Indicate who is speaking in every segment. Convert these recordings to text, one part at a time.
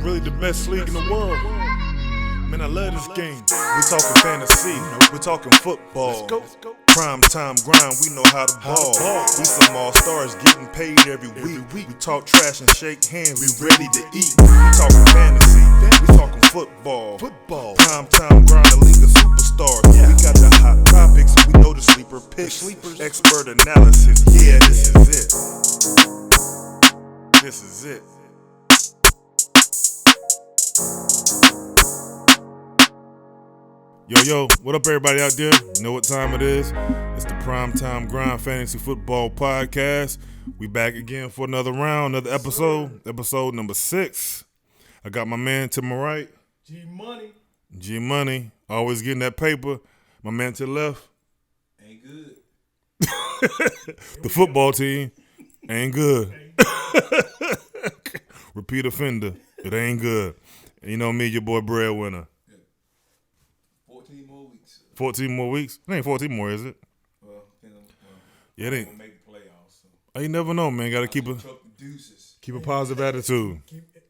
Speaker 1: really the best league in the world. Man, I love this game. We talking fantasy, we talking football. Let's go. Prime time grind, we know how to ball. We some all-stars getting paid every week. We talk trash and shake hands, we ready to eat. We talking fantasy, we talking football. Prime time grind, the league of superstars. We got the hot topics, we know the sleeper picks. Expert analysis, yeah, this is it. This is it. Yo, what up everybody out there? You know what time it is? It's the Prime Time Grind Fantasy Football Podcast. We back again for another round, another episode number 6. I got my man to my right. G Money, always getting that paper. My man to the left.
Speaker 2: Ain't good.
Speaker 1: The football team ain't good. Repeat offender, it ain't good. And you know me, your boy Breadwinner. 14 more weeks? It ain't 14 more, is it?
Speaker 2: Well,
Speaker 1: yeah, it ain't.
Speaker 2: Gonna make the playoffs. So.
Speaker 1: You never know, man. Got to keep a positive attitude.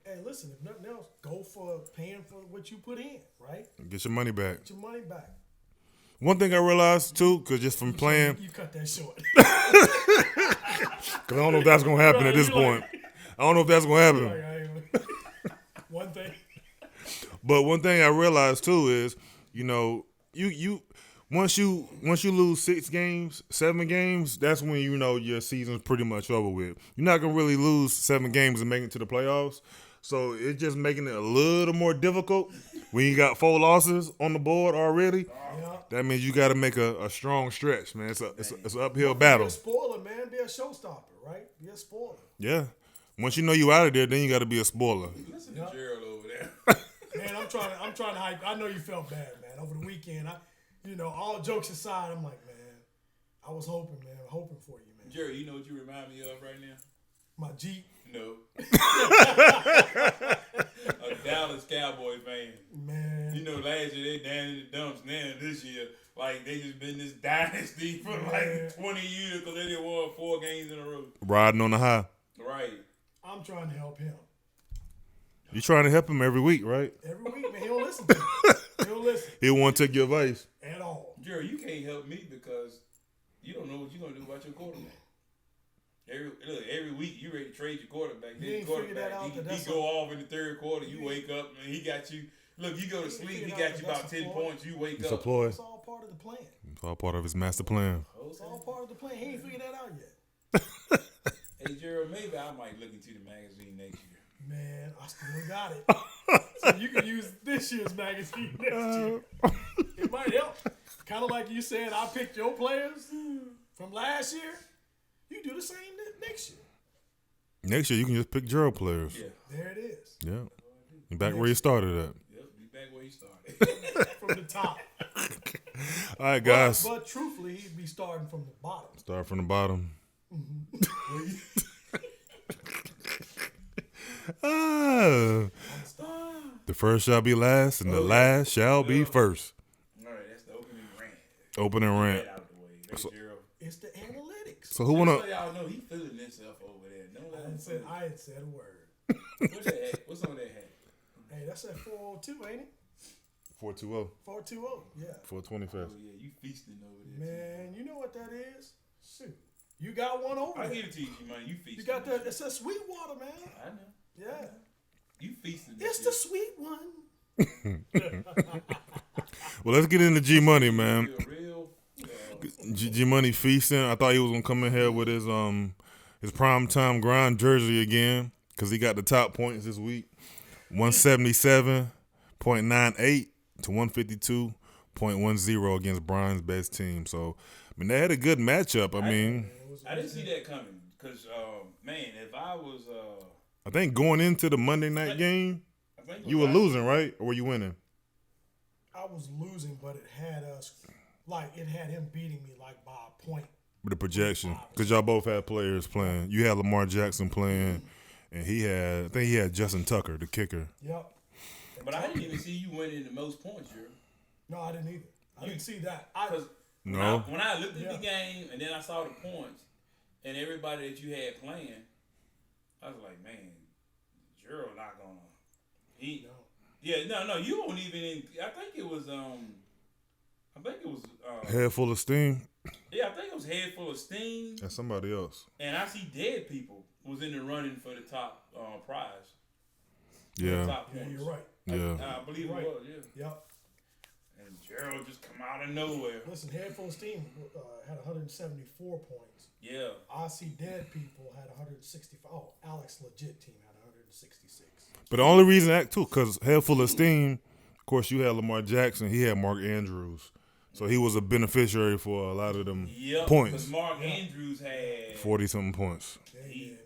Speaker 3: Hey, listen, if nothing else, go for paying for what you put in, right?
Speaker 1: Get your money back.
Speaker 3: Get your money back.
Speaker 1: One thing I realized, too, because just from playing.
Speaker 3: You cut that short.
Speaker 1: Because I don't know if that's going to happen at this point. I don't know if that's going to happen.
Speaker 3: One thing.
Speaker 1: But one thing I realized, too, is, you know, you once you lose 7 games, that's when you know your season's pretty much over with. You're not gonna really lose 7 games and make it to the playoffs. So it's just making it a little more difficult when you got 4 losses on the board already.
Speaker 3: Yeah.
Speaker 1: That means you got to make a strong stretch, man. It's an uphill battle.
Speaker 3: Be a spoiler, man. Be a showstopper, right? Be a spoiler.
Speaker 1: Yeah. Once you know you out of there, then you got to be a spoiler.
Speaker 2: Listen to Gerald over there.
Speaker 3: Man, I'm trying to hype. I know you felt bad, man. Over the weekend, all jokes aside, I'm like, man, I was hoping for you, man.
Speaker 2: Jerry, you know what you remind me of right now?
Speaker 3: My Jeep.
Speaker 2: No. A Dallas Cowboys fan.
Speaker 3: Man.
Speaker 2: You know, last year they down in the dumps. Now this year, like they just been this dynasty for like 20 years because they didn't won 4 games in a row.
Speaker 1: Riding on the high.
Speaker 2: Right.
Speaker 3: I'm trying to help him.
Speaker 1: You trying to help him every week, right?
Speaker 3: Every week, man. He don't listen to me. He don't listen.
Speaker 1: He won't take your advice.
Speaker 3: At all.
Speaker 2: Jerry, you can't help me because you don't know what you're going to do about your quarterback. Every week you ready to trade your quarterback.
Speaker 3: You ain't figured that out.
Speaker 2: He go off in the third quarter. You wake up and he got you. Look, you go to sleep. He got you about 10 points. You wake up.
Speaker 3: It's all part of the plan.
Speaker 1: It's all part of his master plan.
Speaker 3: It's all part of the plan. He ain't figured that out yet.
Speaker 2: Hey, Gerald, maybe I might look into the magazine next year.
Speaker 3: Man, I still got it. So you can use this year's magazine next year. It might help. Kind of like you said, I picked your players from last year. You do the same next year.
Speaker 1: Next year, you can just pick Gerald players.
Speaker 3: Yeah. There it is.
Speaker 1: Yeah. And back where you started at.
Speaker 2: Yep, be back where you started.
Speaker 3: From the top.
Speaker 1: All right, guys.
Speaker 3: But truthfully, he'd be starting from the bottom.
Speaker 1: Start from the bottom. The first shall be last, and the last shall be first.
Speaker 2: All right, that's the opening rant.
Speaker 1: Opening rant.
Speaker 2: Out the way. Hey, Gerald.
Speaker 3: It's the analytics.
Speaker 1: So who wanna?
Speaker 2: So y'all know he feeling himself over there.
Speaker 3: I had said a word.
Speaker 2: What's that hat? What's on that hat?
Speaker 3: Hey, that's at 402, ain't it?
Speaker 1: 420.
Speaker 3: 420, yeah.
Speaker 1: 425.
Speaker 2: Oh yeah, you feasting over there.
Speaker 3: Man, you know what that is? Shoot. You got one over there.
Speaker 2: I give it to you, man. You feasting.
Speaker 3: You got that. It's that sweet water, man.
Speaker 2: I know.
Speaker 3: Yeah.
Speaker 2: You feasting.
Speaker 3: It's the sweet one.
Speaker 1: Well, let's get into G Money, man. G Money feasting. I thought he was gonna come in here with his prime time grind jersey again because he got the top points this week: 177.98 to 152.10 against Brian's best team. So, I mean, they had a good matchup. I
Speaker 2: didn't see that coming because, man, if I was,
Speaker 1: I think going into the Monday night game, you were losing, right? Or were you winning?
Speaker 3: I was losing, but it had him beating me like by a point.
Speaker 1: With the projection, because y'all both had players playing. You had Lamar Jackson playing, and I think he had Justin Tucker, the kicker.
Speaker 3: Yep.
Speaker 2: But I didn't even see you winning the most points, Jerry.
Speaker 3: No, I didn't either. I didn't see that.
Speaker 2: When I looked at the game and then I saw the points and everybody that you had playing, I was like, man, Gerald not gonna You won't even. I think it was.
Speaker 1: Head full of steam.
Speaker 2: Yeah, I think it was Head Full of Steam.
Speaker 1: And somebody else.
Speaker 2: And I See Dead People was in the running for the top prize.
Speaker 1: Yeah.
Speaker 2: Top
Speaker 3: Yeah,
Speaker 2: points.
Speaker 3: you're right.
Speaker 1: Yeah.
Speaker 2: I believe it was. Yeah.
Speaker 3: Yep.
Speaker 2: And Gerald just come out of nowhere.
Speaker 3: Listen, Head Full of Steam had 174 points.
Speaker 2: Yeah.
Speaker 3: I See Dead People had 165. Oh, Alex Legit Team had 166.
Speaker 1: But the only reason that too, because Head Full of Steam, of course, you had Lamar Jackson. He had Mark Andrews. So he was a beneficiary for a lot of them points.
Speaker 2: Because Mark Andrews had
Speaker 1: 40-something points.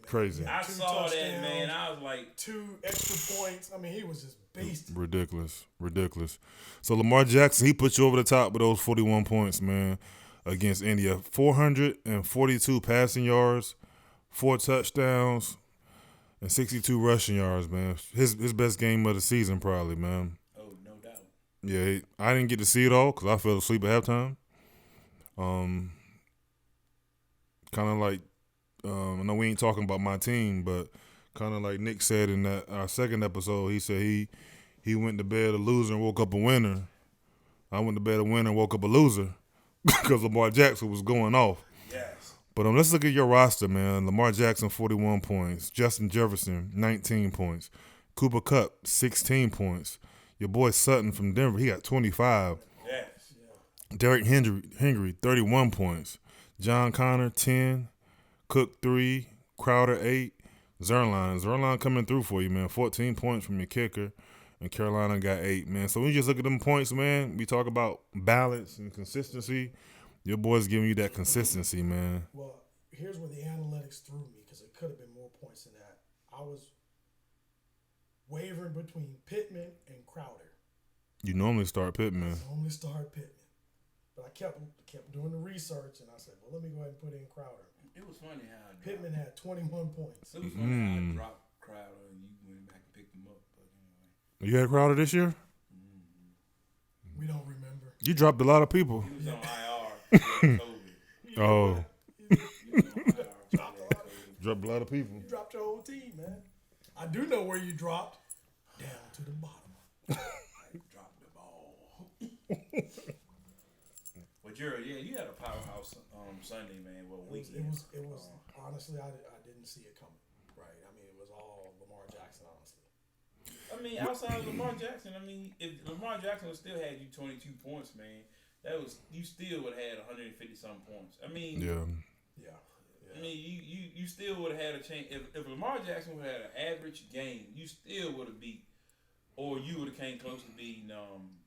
Speaker 1: Crazy.
Speaker 2: I saw that, man. I was like,
Speaker 3: 2 extra points. I mean, he was just based.
Speaker 1: Ridiculous. So Lamar Jackson, he put you over the top with those 41 points, man, against India. 442 passing yards, 4 touchdowns, and 62 rushing yards, man. His best game of the season, probably, man.
Speaker 2: oh, no doubt.
Speaker 1: Yeah, I didn't get to see it all because I fell asleep at halftime. Kind of like, I know we ain't talking about my team, but kind of like Nick said in that our second episode, he said he went to bed a loser and woke up a winner. I went to bed a winner and woke up a loser because Lamar Jackson was going off.
Speaker 2: Yes.
Speaker 1: But let's look at your roster, man. Lamar Jackson, 41 points. Justin Jefferson, 19 points. Cooper Kupp, 16 points. Your boy Sutton from Denver, he got 25.
Speaker 2: Yes.
Speaker 1: Derrick Henry, 31 points. John Connor, 10. Cook, 3. Crowder, 8. Zerline coming through for you, man. 14 points from your kicker. And Carolina got 8, man. So when you just look at them points, man, we talk about balance and consistency. Your boy's giving you that consistency, man.
Speaker 3: Well, here's where the analytics threw me because it could have been more points than that. I was wavering between Pittman and Crowder.
Speaker 1: You normally start Pittman.
Speaker 3: I normally start Pittman. But I kept doing the research, and I said, well, let me go ahead and put in Crowder.
Speaker 2: It was funny how I dropped.
Speaker 3: Pittman had 21 points.
Speaker 2: It was funny how I dropped Crowder and you went back and picked him up. But anyway.
Speaker 1: You had Crowder this year?
Speaker 3: We don't remember.
Speaker 1: You dropped a lot of people.
Speaker 2: He was on IR. COVID.
Speaker 1: Oh.
Speaker 2: He was on IR.
Speaker 1: Dropped a lot of people.
Speaker 3: You dropped your whole team, man. I do know where you dropped. Down to the bottom.
Speaker 2: I dropped the ball. But you had a powerhouse Sunday, man. Well,
Speaker 3: It was honestly, I didn't see it coming. Right. I mean, it was all Lamar Jackson, honestly.
Speaker 2: I mean, outside of Lamar Jackson, if Lamar Jackson would still had you 22 points, man, you still would have had 150 some points. I mean,
Speaker 1: Yeah.
Speaker 2: I mean, you still would have had a chance. If Lamar Jackson would have had an average game, you still would have beat, or you would have came close to beating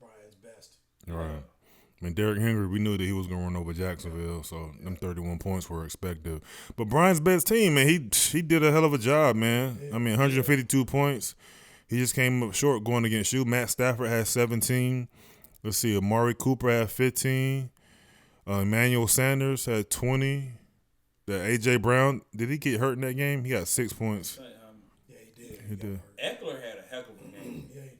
Speaker 3: Brian's best.
Speaker 1: Right. I mean, Derrick Henry, we knew that he was going to run over Jacksonville, so them 31 points were expected. But Brian's best team, man, he did a hell of a job, man. I mean, 152 points. He just came up short going against you. Matt Stafford had 17. Let's see, Amari Cooper had 15. Emmanuel Sanders had 20. A.J. Brown, did he get hurt in that game? He got 6 points.
Speaker 3: Yeah, he did.
Speaker 1: He did.
Speaker 2: Eckler had a heck of a game.
Speaker 3: Yeah, he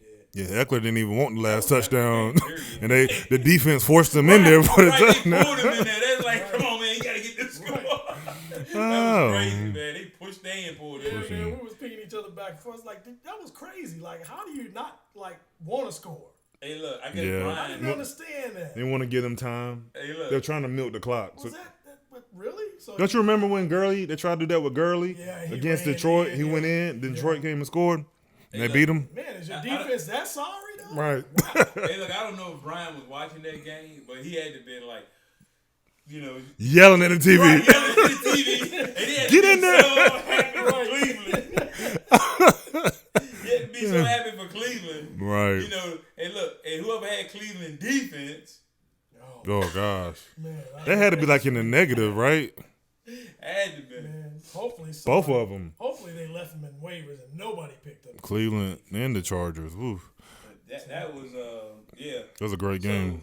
Speaker 3: did.
Speaker 1: Yeah, Eckler didn't even want the last touchdown, and the defense forced him in there for the touchdown.
Speaker 2: They pulled him in there. They was like, "Come on, man, you gotta get this score." That was crazy, man. They pushed they and pulled it.
Speaker 3: Yeah, man, we was picking each other back and forth. Like, that was crazy. Like, how do you not want to score?
Speaker 2: Hey, look, I guess
Speaker 1: Yeah.
Speaker 3: I
Speaker 2: Brian.
Speaker 3: didn't understand that.
Speaker 1: They want to give him time.
Speaker 2: Hey, look.
Speaker 1: They're trying to milk the clock.
Speaker 3: Was
Speaker 1: So,
Speaker 3: that really? So
Speaker 1: don't you remember when they tried to do that with Gurley
Speaker 3: Yeah, he
Speaker 1: against
Speaker 3: ran
Speaker 1: Detroit?
Speaker 3: in,
Speaker 1: He
Speaker 3: yeah.
Speaker 1: went in, then Detroit came and scored, and they
Speaker 2: look.
Speaker 1: beat him.
Speaker 3: man, is your defense that sorry though?
Speaker 1: Right.
Speaker 2: Hey, look, I don't know if Brian was watching that game, but he had to been like,
Speaker 1: Yelling at the TV.
Speaker 2: yelling at the TV. And he had
Speaker 1: Get
Speaker 2: to
Speaker 1: in
Speaker 2: be
Speaker 1: there.
Speaker 2: so happy for Cleveland. He had to be so happy for Cleveland.
Speaker 1: Right.
Speaker 2: And look, and whoever had Cleveland defense
Speaker 1: Oh, gosh.
Speaker 3: Man,
Speaker 1: That had to be like in the negative, right?
Speaker 2: had to be.
Speaker 3: man, hopefully
Speaker 1: Both of them.
Speaker 3: Hopefully they left them in waivers and nobody picked them.
Speaker 1: Cleveland and the Chargers. Oof.
Speaker 2: That was yeah.
Speaker 1: That was a great game.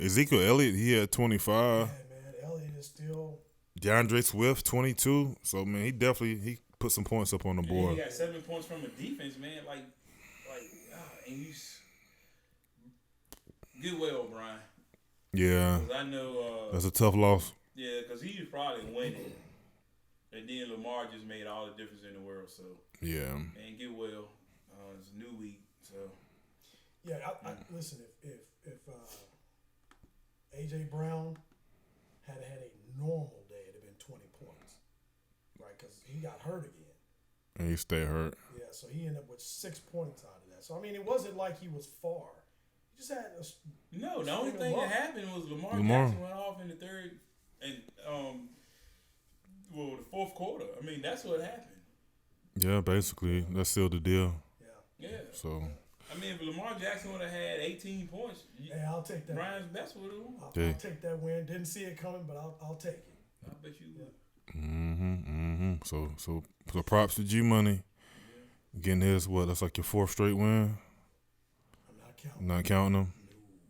Speaker 1: Ezekiel Elliott, he had 25.
Speaker 3: Man, Elliott is still.
Speaker 1: DeAndre Swift, 22. So, man, he put some points up on the
Speaker 2: And
Speaker 1: board.
Speaker 2: he got 7 points from a defense, man. And you get well, Brian.
Speaker 1: Yeah.
Speaker 2: 'Cause I know.
Speaker 1: That's a tough loss.
Speaker 2: Yeah, because he was probably winning, and then Lamar just made all the difference in the world. So,
Speaker 1: Yeah.
Speaker 2: man, get well. It's a new week, so.
Speaker 3: Yeah, listen. If AJ Brown had a normal day, it'd have been 20 points, right? Because he got hurt again.
Speaker 4: And he stayed hurt.
Speaker 3: Yeah, so he ended up with 6 points out of that. So I mean, it wasn't like he was far. He just had
Speaker 2: No, the only thing that happened was Lamar Jackson went off in the third and the fourth quarter. I mean, that's what happened.
Speaker 4: Yeah, basically, that's still the deal.
Speaker 2: Yeah.
Speaker 4: So.
Speaker 2: I mean, if Lamar Jackson would have had 18 points,
Speaker 3: hey, I'll take that.
Speaker 2: Brian's best would have won.
Speaker 3: I'll take that win. Didn't see it coming, but I'll take it.
Speaker 2: I bet you would.
Speaker 4: So props to G Money. Getting his that's like your 4th straight win.
Speaker 3: I'm
Speaker 4: not counting them.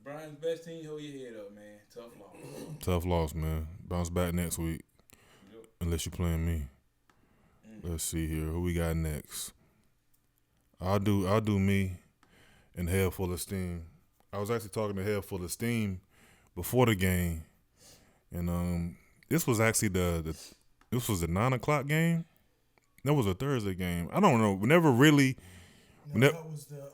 Speaker 2: Brian's best team, hold your head up, man.
Speaker 4: Tough loss, man. Bounce back next week.
Speaker 2: Yep.
Speaker 4: Unless you're playing me. Let's see here. Who we got next? I'll do me and Head Full of Steam. I was actually talking to Head Full of Steam before the game. And this was actually this was the 9:00 game. That was a Thursday game. I don't know. That
Speaker 3: was the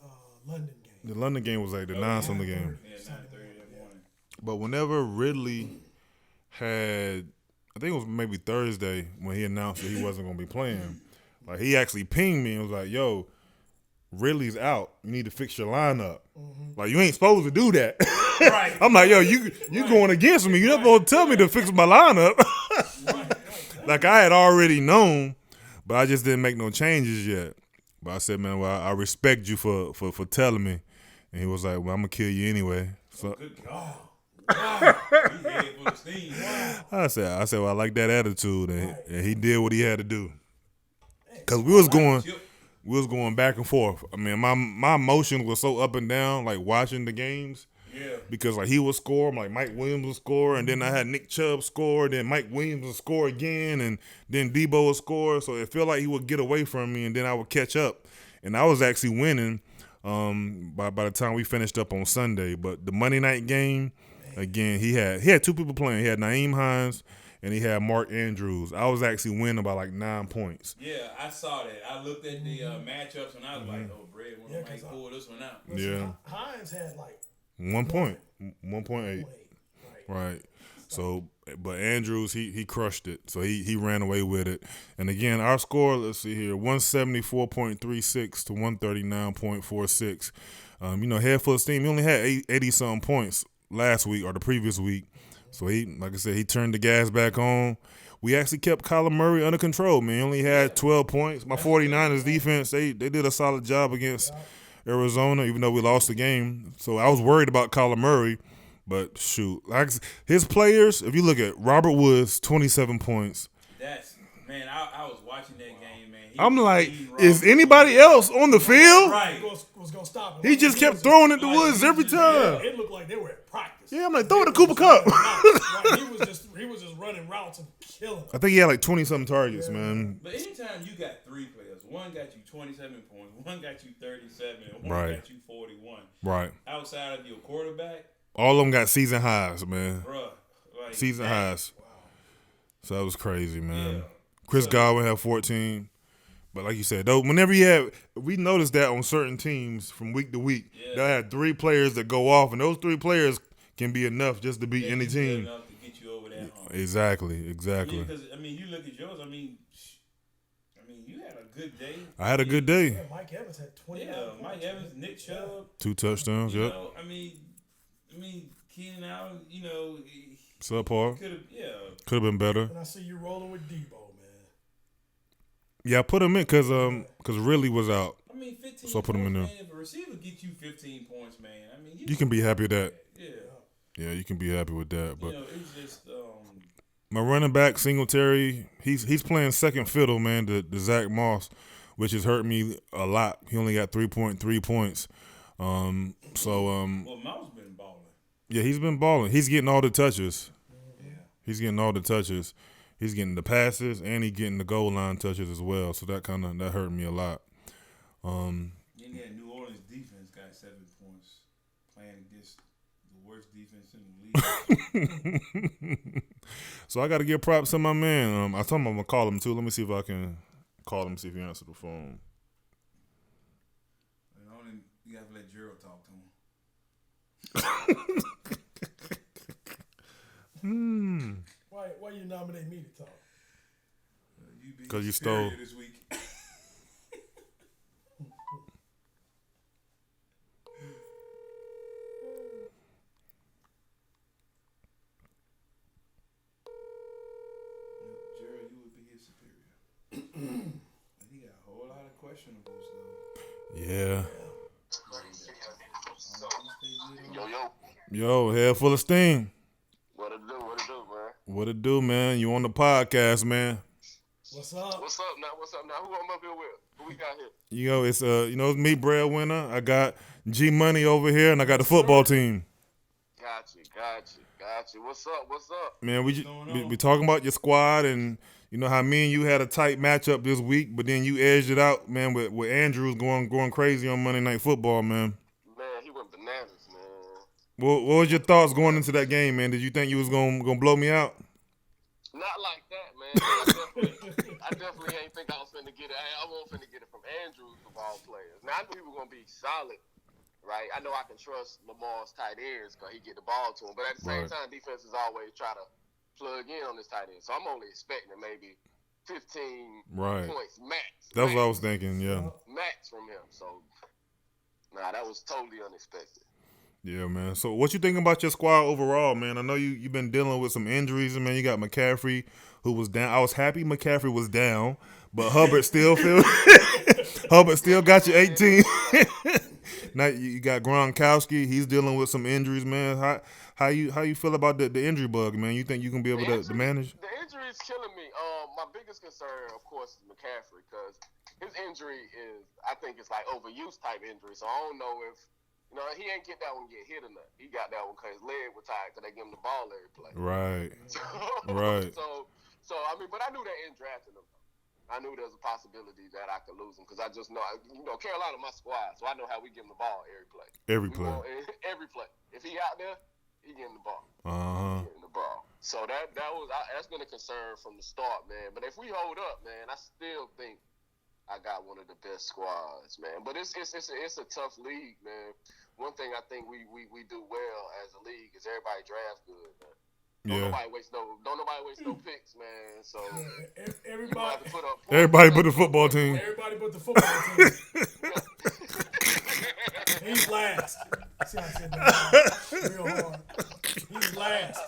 Speaker 3: London game.
Speaker 4: The London game was like the 9-something game.
Speaker 2: Yeah, 9:30 that morning.
Speaker 4: But whenever Ridley had, I think it was maybe Thursday when he announced that he wasn't going to be playing, like he actually pinged me and was like, yo, Ridley's out. You need to fix your lineup. Like, you ain't supposed to do that.
Speaker 2: Right.
Speaker 4: I'm like, yo, you going against me. You're not going to tell me to fix my lineup. Like, I had already known, but I just didn't make no changes yet. But I said, man, well, I respect you for telling me. And he was like, well, I'm going to kill you anyway. So
Speaker 2: Good God. Wow. He head full of steam. Wow.
Speaker 4: I said, well, I like that attitude. And he did what he had to do. Because we was going back and forth. I mean, my emotions were so up and down, like watching the games.
Speaker 2: Yeah.
Speaker 4: Because like he would score, like Mike Williams would score, and then I had Nick Chubb score, then Mike Williams would score again, and then Debo would score. So it felt like he would get away from me, and then I would catch up. And I was actually winning by the time we finished up on Sunday. But the Monday night game, again, he had 2 people playing. He had Naeem Hines and he had Mark Andrews. I was actually winning by like 9 points.
Speaker 2: Yeah, I saw that. I looked at the matchups and I was like, oh, Brad, when I might pull this one out.
Speaker 3: Listen, Hines had like
Speaker 4: 1 point, 1.8. Right. So, but Andrews, he crushed it. So he ran away with it. And again, our score, let's see here, 174.36 to 139.46. Head full of steam. He only had 80-something points last week or the previous week. So he, like I said, he turned the gas back on. We actually kept Kyler Murray under control, man. He only had 12 points. My 49ers defense, they did a solid job against Arizona, even though we lost the game. So I was worried about Kyler Murray. But, shoot, like his players, if you look at Robert Woods, 27 points.
Speaker 2: Man, I was watching that game, man.
Speaker 4: I'm like, is anybody else on the field?
Speaker 2: Right.
Speaker 3: Was going to stop him.
Speaker 4: He just kept throwing it to Woods every time.
Speaker 3: It looked like they were at practice.
Speaker 4: Yeah, I'm like, throw it to Cooper Kupp.
Speaker 3: He was just running routes and killing them.
Speaker 4: I think he had like 20-something targets, man.
Speaker 2: But anytime you got 3 players, one got you 27 points, one got you 37, and one got you 41.
Speaker 4: Right.
Speaker 2: Outside of your quarterback.
Speaker 4: All of them got season highs, man.
Speaker 2: Bruh. Like,
Speaker 4: season highs.
Speaker 3: Wow.
Speaker 4: So that was crazy, man.
Speaker 2: Yeah.
Speaker 4: Chris Godwin had 14. But like you said, though, whenever we noticed that on certain teams from week to week, they'll have 3 players that go off, and those 3 players can be enough just to beat any team.
Speaker 2: Enough to get you over that hump.
Speaker 4: Exactly.
Speaker 2: Because, you look at yours, you had a good day.
Speaker 4: I had a good day.
Speaker 3: Yeah, Mike Evans had 20.
Speaker 2: Yeah, Mike Evans, Nick Chubb.
Speaker 4: 2 touchdowns, yep.
Speaker 2: Keenan Allen,
Speaker 4: Subpar.
Speaker 2: could
Speaker 4: have been better.
Speaker 3: And I see you rolling with Debo, man.
Speaker 4: Yeah, I put him in because Ridley was out.
Speaker 2: 15
Speaker 4: So I put him in there.
Speaker 2: Man, if a receiver gets you 15 points, man,
Speaker 4: you can be happy with that.
Speaker 2: Yeah.
Speaker 4: Yeah, you can be happy with that. But
Speaker 2: it's just
Speaker 4: my running back Singletary, he's playing second fiddle, man, to Zach Moss, which has hurt me a lot. He only got 3.3 points.
Speaker 2: Well, Mouse been balling.
Speaker 4: Yeah, he's been balling. He's getting all the touches.
Speaker 2: Yeah.
Speaker 4: He's getting all the touches. He's getting the passes and he's getting the goal line touches as well. So that hurt me a lot.
Speaker 2: Then that New Orleans defense got 7 points playing against the worst defense in the league.
Speaker 4: So I got to give props to my man. I told him I'm gonna call him too. Let me see if I can call him, see if he answers the phone.
Speaker 2: You gotta let Gerald talk to him.
Speaker 3: Why you nominate me to talk?
Speaker 4: Because you stole.
Speaker 2: This week. Gerald, you would be his superior. He got a whole lot of questionables though.
Speaker 4: Yeah.
Speaker 5: Yo,
Speaker 4: Head full of steam.
Speaker 5: what it do, man?
Speaker 4: What it do, man? You on the podcast, man.
Speaker 3: What's up?
Speaker 5: What's up now? Who I'm up here with? Who we got here?
Speaker 4: It's it's me, breadwinner. I got G Money over here, and I got the football team.
Speaker 5: Got you. What's up?
Speaker 4: Man, we
Speaker 2: going on?
Speaker 4: talking about your squad, and you know how me and you had a tight matchup this week, but then you edged it out, man, with Andrews going crazy on Monday Night Football, man.
Speaker 5: Man, he went bananas, man.
Speaker 4: What was your thoughts going into that game, man? Did you think you was gonna blow me out?
Speaker 5: Not like that, man. I definitely ain't think I was finna get it. I wasn't finna get it from Andrews of all players. Now I knew he was gonna be solid, right? I know I can trust Lamar's tight ends because he get the ball to him, but at the same time, defenses always try to plug in on this tight end. So I'm only expecting maybe 15 points max.
Speaker 4: That's what I was thinking, yeah.
Speaker 5: Max from him. So, that was totally unexpected.
Speaker 4: Yeah, man. So what you thinking about your squad overall, man? I know you've been dealing with some injuries, man. You got McCaffrey, who was down. I was happy McCaffrey was down, but Hubbard still got you 18. Now you got Gronkowski. He's dealing with some injuries, man. How you feel about the injury bug, man? You think you can be able to manage?
Speaker 5: The injury is killing me. My biggest concern, of course, is McCaffrey because his injury I think it's like overuse type injury. So I don't know if, he ain't get that one get hit or nothing. He got that one because his leg was tired because they give him the ball every play.
Speaker 4: Right.
Speaker 5: Right. So but I knew they ain't drafting him. I knew there was a possibility that I could lose him because I just know, Carolina my squad, so I know how we give him the ball every play. Every play. If he out there, he getting the ball. Getting the ball. So that's been a concern from the start, man. But if we hold up, man, I still think I got one of the best squads, man. But it's a tough league, man. One thing I think we do well as a league is everybody drafts good, man. Don't nobody waste no picks, man. So
Speaker 3: everybody
Speaker 4: but the football team.
Speaker 3: Everybody but the football team. He's last. See how I said that real hard. He's last.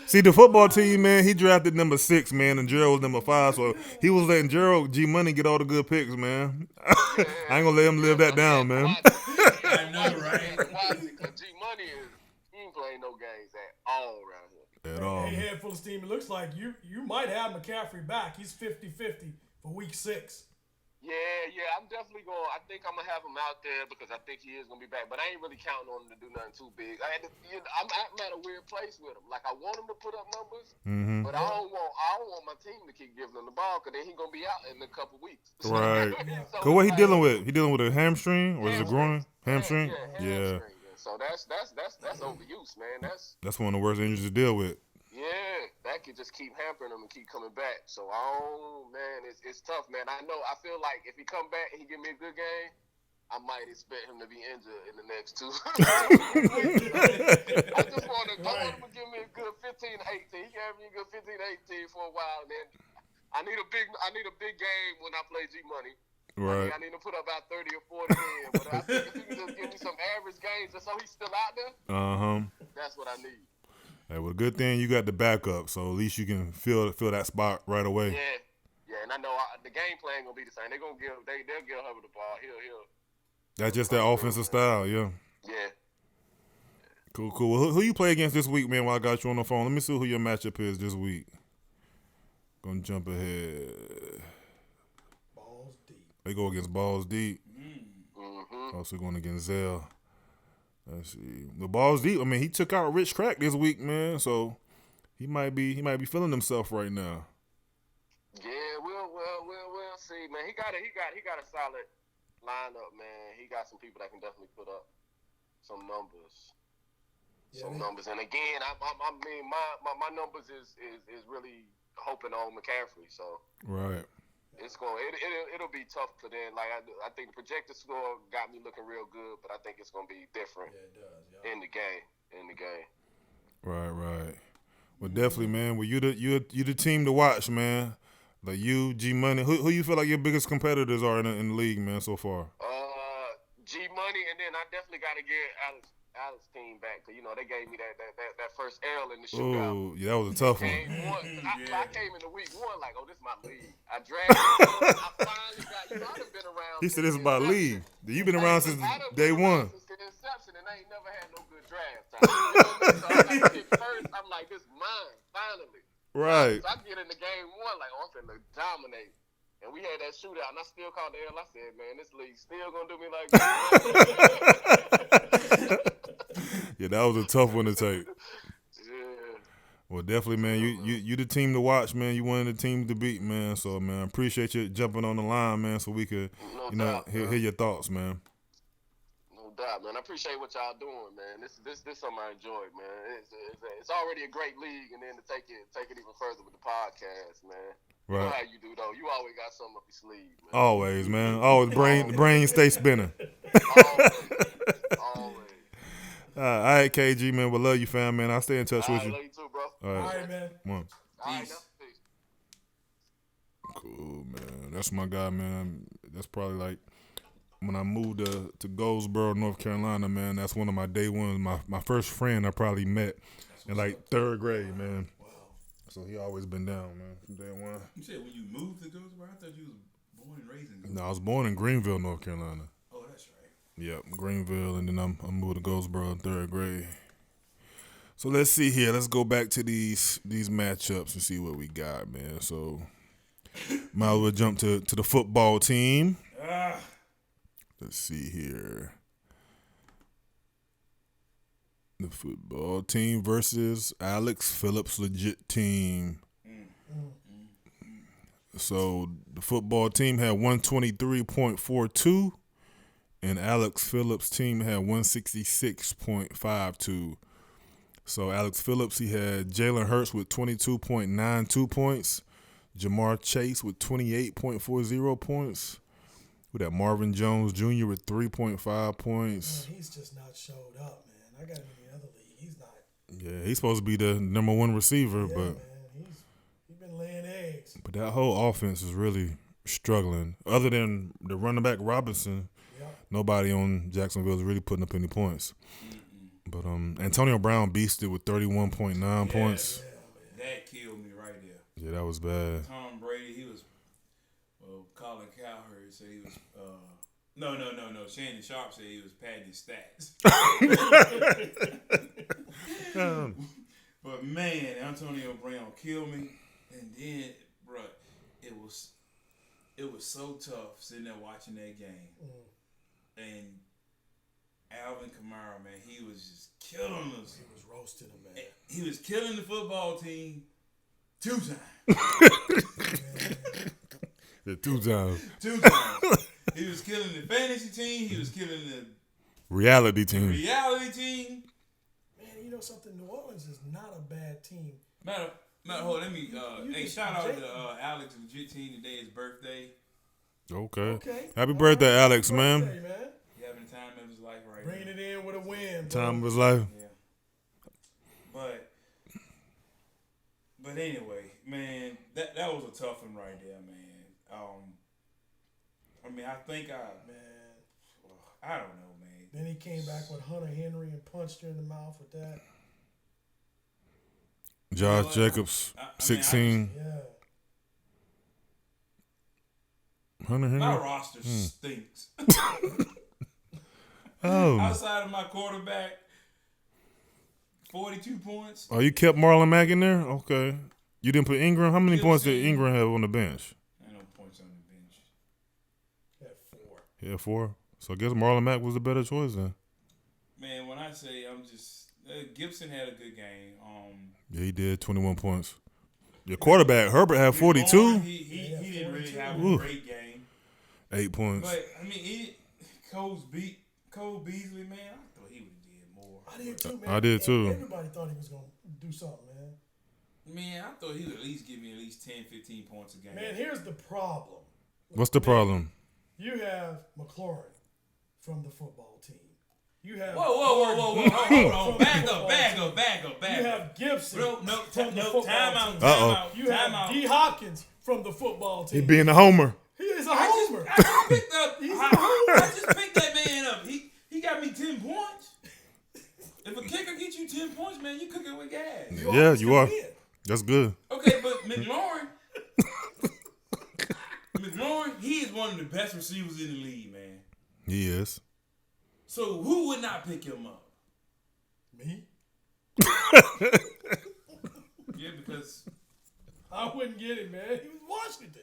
Speaker 4: See, the football team, man, he drafted number 6, man, and Gerald was number 5, so he was letting Gerald G Money get all the good picks, man. I ain't gonna let him live that down, man.
Speaker 2: I know, right?
Speaker 5: Because G Money he ain't playing no games at all around here.
Speaker 4: At all.
Speaker 3: Hey, head full of steam. It looks like you might have McCaffrey back. He's 50-50 for week 6.
Speaker 5: Yeah, I'm definitely going. I think I'm gonna have him out there because I think he is gonna be back. But I ain't really counting on him to do nothing too big. I'm at a weird place with him. Like I want him to put up numbers, but I don't want my team to keep giving him the ball because then he's gonna be out in a couple weeks.
Speaker 4: Right.
Speaker 5: So
Speaker 4: what he dealing with? He dealing with a hamstring or is it groin? Hamstring.
Speaker 5: Yeah. So that's overuse, man.
Speaker 4: That's one of the worst injuries to deal with.
Speaker 5: Yeah, that could just keep hampering him and keep coming back. So, it's tough, man. I feel like if he come back and he give me a good game, I might expect him to be injured in the next 2. I just want him to give me a good 15-18. He gave me a good 15-18 for a while, and then I need a big game when I play G Money.
Speaker 4: Right.
Speaker 5: I need to put up about 30 or 40 in, but I think if he can just give me some average games just so he's still out there, that's what I need.
Speaker 4: Hey, well, good thing you got the backup, so at least you can feel that spot right away.
Speaker 5: Yeah, and I know the game plan gonna be the same. They'll give Hubbard the ball. He'll.
Speaker 4: That's just that offensive style, yeah.
Speaker 5: Yeah.
Speaker 4: Cool. Well, who you play against this week, man? While I got you on the phone, let me see who your matchup is this week. Gonna jump ahead.
Speaker 3: Balls deep.
Speaker 4: They go against Balls Deep.
Speaker 5: Mm-hmm.
Speaker 4: Also going against Zell. Let's see. The Balls Deep. I mean, he took out Rich Crack this week, man. So he might be feeling himself right now.
Speaker 5: Yeah, we'll see, man. He got a solid lineup, man. He got some people that can definitely put up some numbers. And again, I mean, my numbers is really hoping on McCaffrey. So
Speaker 4: right.
Speaker 5: it'll be tough for them. Like I think the projected score got me looking real good, but I think it's gonna be different.
Speaker 3: Yeah, it does. Yeah.
Speaker 5: In the game.
Speaker 4: Right. Well, definitely, man. Well, you the team to watch, man. Like you, G Money. Who you feel like your biggest competitors are in the league, man, so far?
Speaker 5: G Money, and then I definitely got to get Alex team back, because they gave me that first L in the shootout.
Speaker 4: Oh, yeah, that was a tough one.
Speaker 5: I came into week 1 like, oh, this is my league. I dragged it. I finally got. I've been around.
Speaker 4: He said this is my league. You've been around since day one.
Speaker 5: Since the inception, and I ain't never had no good draft time. So I got picked first. I'm like, this is mine. Finally.
Speaker 4: Right.
Speaker 5: So I get into game 1 like, oh, I'm finna dominate. And we had that shootout, and I still called the L. I said, man, this league still gonna do me like that.
Speaker 4: Yeah, that was a tough one to take.
Speaker 5: Yeah.
Speaker 4: Well, definitely, man. You the team to watch, man. You one of the teams to beat, man. So, man, I appreciate you jumping on the line, man, so we could, hear your thoughts, man.
Speaker 5: No doubt, man. I appreciate what y'all doing, man. This something I enjoy, man. It's already a great league, and then to take it even further with the podcast, man.
Speaker 4: Right.
Speaker 5: You know how you do, though. You always got something up your sleeve, man.
Speaker 4: Always, man. Always brain stay spinning.
Speaker 5: Always.
Speaker 4: All right, KG, man. We love you, fam, man. I'll stay in touch with you.
Speaker 5: Love you too, bro.
Speaker 4: All
Speaker 3: All right, man.
Speaker 4: Come on.
Speaker 5: All right,
Speaker 2: Peace.
Speaker 5: Peace.
Speaker 4: Cool, man. That's my guy, man. That's probably like when I moved to Goldsboro, North Carolina, man. That's one of my day ones. My first friend I probably met in like 3rd grade, man. So he always been down, man, from day one.
Speaker 2: You said when you moved to Goldsboro? I thought you was born and raised in Goldsboro.
Speaker 4: No, I was born in Greenville, North Carolina.
Speaker 2: Oh, that's right.
Speaker 4: Yep, Greenville, and then I moved to Goldsboro in 3rd grade. So let's see here. Let's go back to these matchups and see what we got, man. So might as well jump to the football team. Let's see here. The football team versus Alex Phillips' legit team. So the football team had 123.42, and Alex Phillips' team had 166.52. So Alex Phillips, he had Jalen Hurts with 22.92 points, Jamar Chase with 28.40 points. We got Marvin Jones Jr. with 3.5 points.
Speaker 3: Man, he's just not showed up, man. I got him in the other league. He's not.
Speaker 4: Yeah, he's supposed to be the number 1 receiver,
Speaker 3: Yeah,
Speaker 4: but
Speaker 3: man, he's been laying eggs.
Speaker 4: But that whole offense is really struggling. Other than the running back Robinson, nobody on Jacksonville is really putting up any points. But Antonio Brown beasted with 31.9 points.
Speaker 2: Yeah, that killed me right there.
Speaker 4: Yeah, that was bad.
Speaker 2: Tom Brady, he was. Colin Cowherd said he was. No. Shannon Sharp said he was padding his stats. But man, Antonio Brown killed me. And then, bro, it was so tough sitting there watching that game. And Alvin Kamara, man, he was just killing us.
Speaker 3: He was roasting him, man.
Speaker 2: He was killing the football team 2 times.
Speaker 4: Yeah, 2 times.
Speaker 2: 2 times. He was killing the fantasy team. He was killing the
Speaker 4: reality team.
Speaker 3: Man, you know something? New Orleans is not a bad team.
Speaker 2: Matter, hold. Let me. Shout out to Alex legit team. Today is birthday.
Speaker 4: Okay. Happy birthday, Alex, man.
Speaker 3: Man.
Speaker 2: He having the time of his life right
Speaker 3: Bringing
Speaker 2: now.
Speaker 3: it in with a win.
Speaker 4: Time of his life.
Speaker 2: Yeah. But anyway, man, that was a tough one right there, man. I think I don't know, man.
Speaker 3: Then he came back with Hunter Henry and punched her in the mouth with that.
Speaker 4: Josh Jacobs, 16.
Speaker 3: Yeah.
Speaker 4: Hunter Henry.
Speaker 2: My roster stinks.
Speaker 4: Oh.
Speaker 2: Outside of my quarterback, 42 points.
Speaker 4: Oh, you kept Marlon Mack in there? Okay. You didn't put Ingram? How many points did Ingram have on the bench?
Speaker 2: I no points on the bench.
Speaker 3: He had 4.
Speaker 4: He had 4. So I guess Marlon Mack was the better choice then.
Speaker 2: Man, when I say I'm just Gibson had a good game.
Speaker 4: Yeah, he did 21 points. Your quarterback Herbert had 42.
Speaker 2: He didn't really have a great game.
Speaker 4: 8 points.
Speaker 2: But I mean, Cole Beasley, man. I thought he would have did more.
Speaker 3: I did too, man.
Speaker 4: I did too.
Speaker 3: Everybody thought he was gonna do something, man.
Speaker 2: Man, I thought he would at least give me at least 10, 15 points a game.
Speaker 3: Man, here's the problem.
Speaker 4: What's the problem?
Speaker 3: You have McLaurin from the football team. You have
Speaker 2: whoa, hold on, back up.
Speaker 3: You have Gibson
Speaker 2: from the football team.
Speaker 4: Uh-oh.
Speaker 3: You have D. Hopkins from the football team.
Speaker 4: He being a homer.
Speaker 3: He is a homer.
Speaker 2: I just picked that man up. He got me 10 points. If a kicker gets you 10 points, man, you cooking with gas.
Speaker 4: Yeah, you are. That's good.
Speaker 2: Okay, but McLaurin, he is one of the best receivers in the league, man.
Speaker 4: He is.
Speaker 2: So who would not pick him up?
Speaker 3: Me?
Speaker 2: Yeah, because
Speaker 3: I wouldn't get it, man. He was Washington.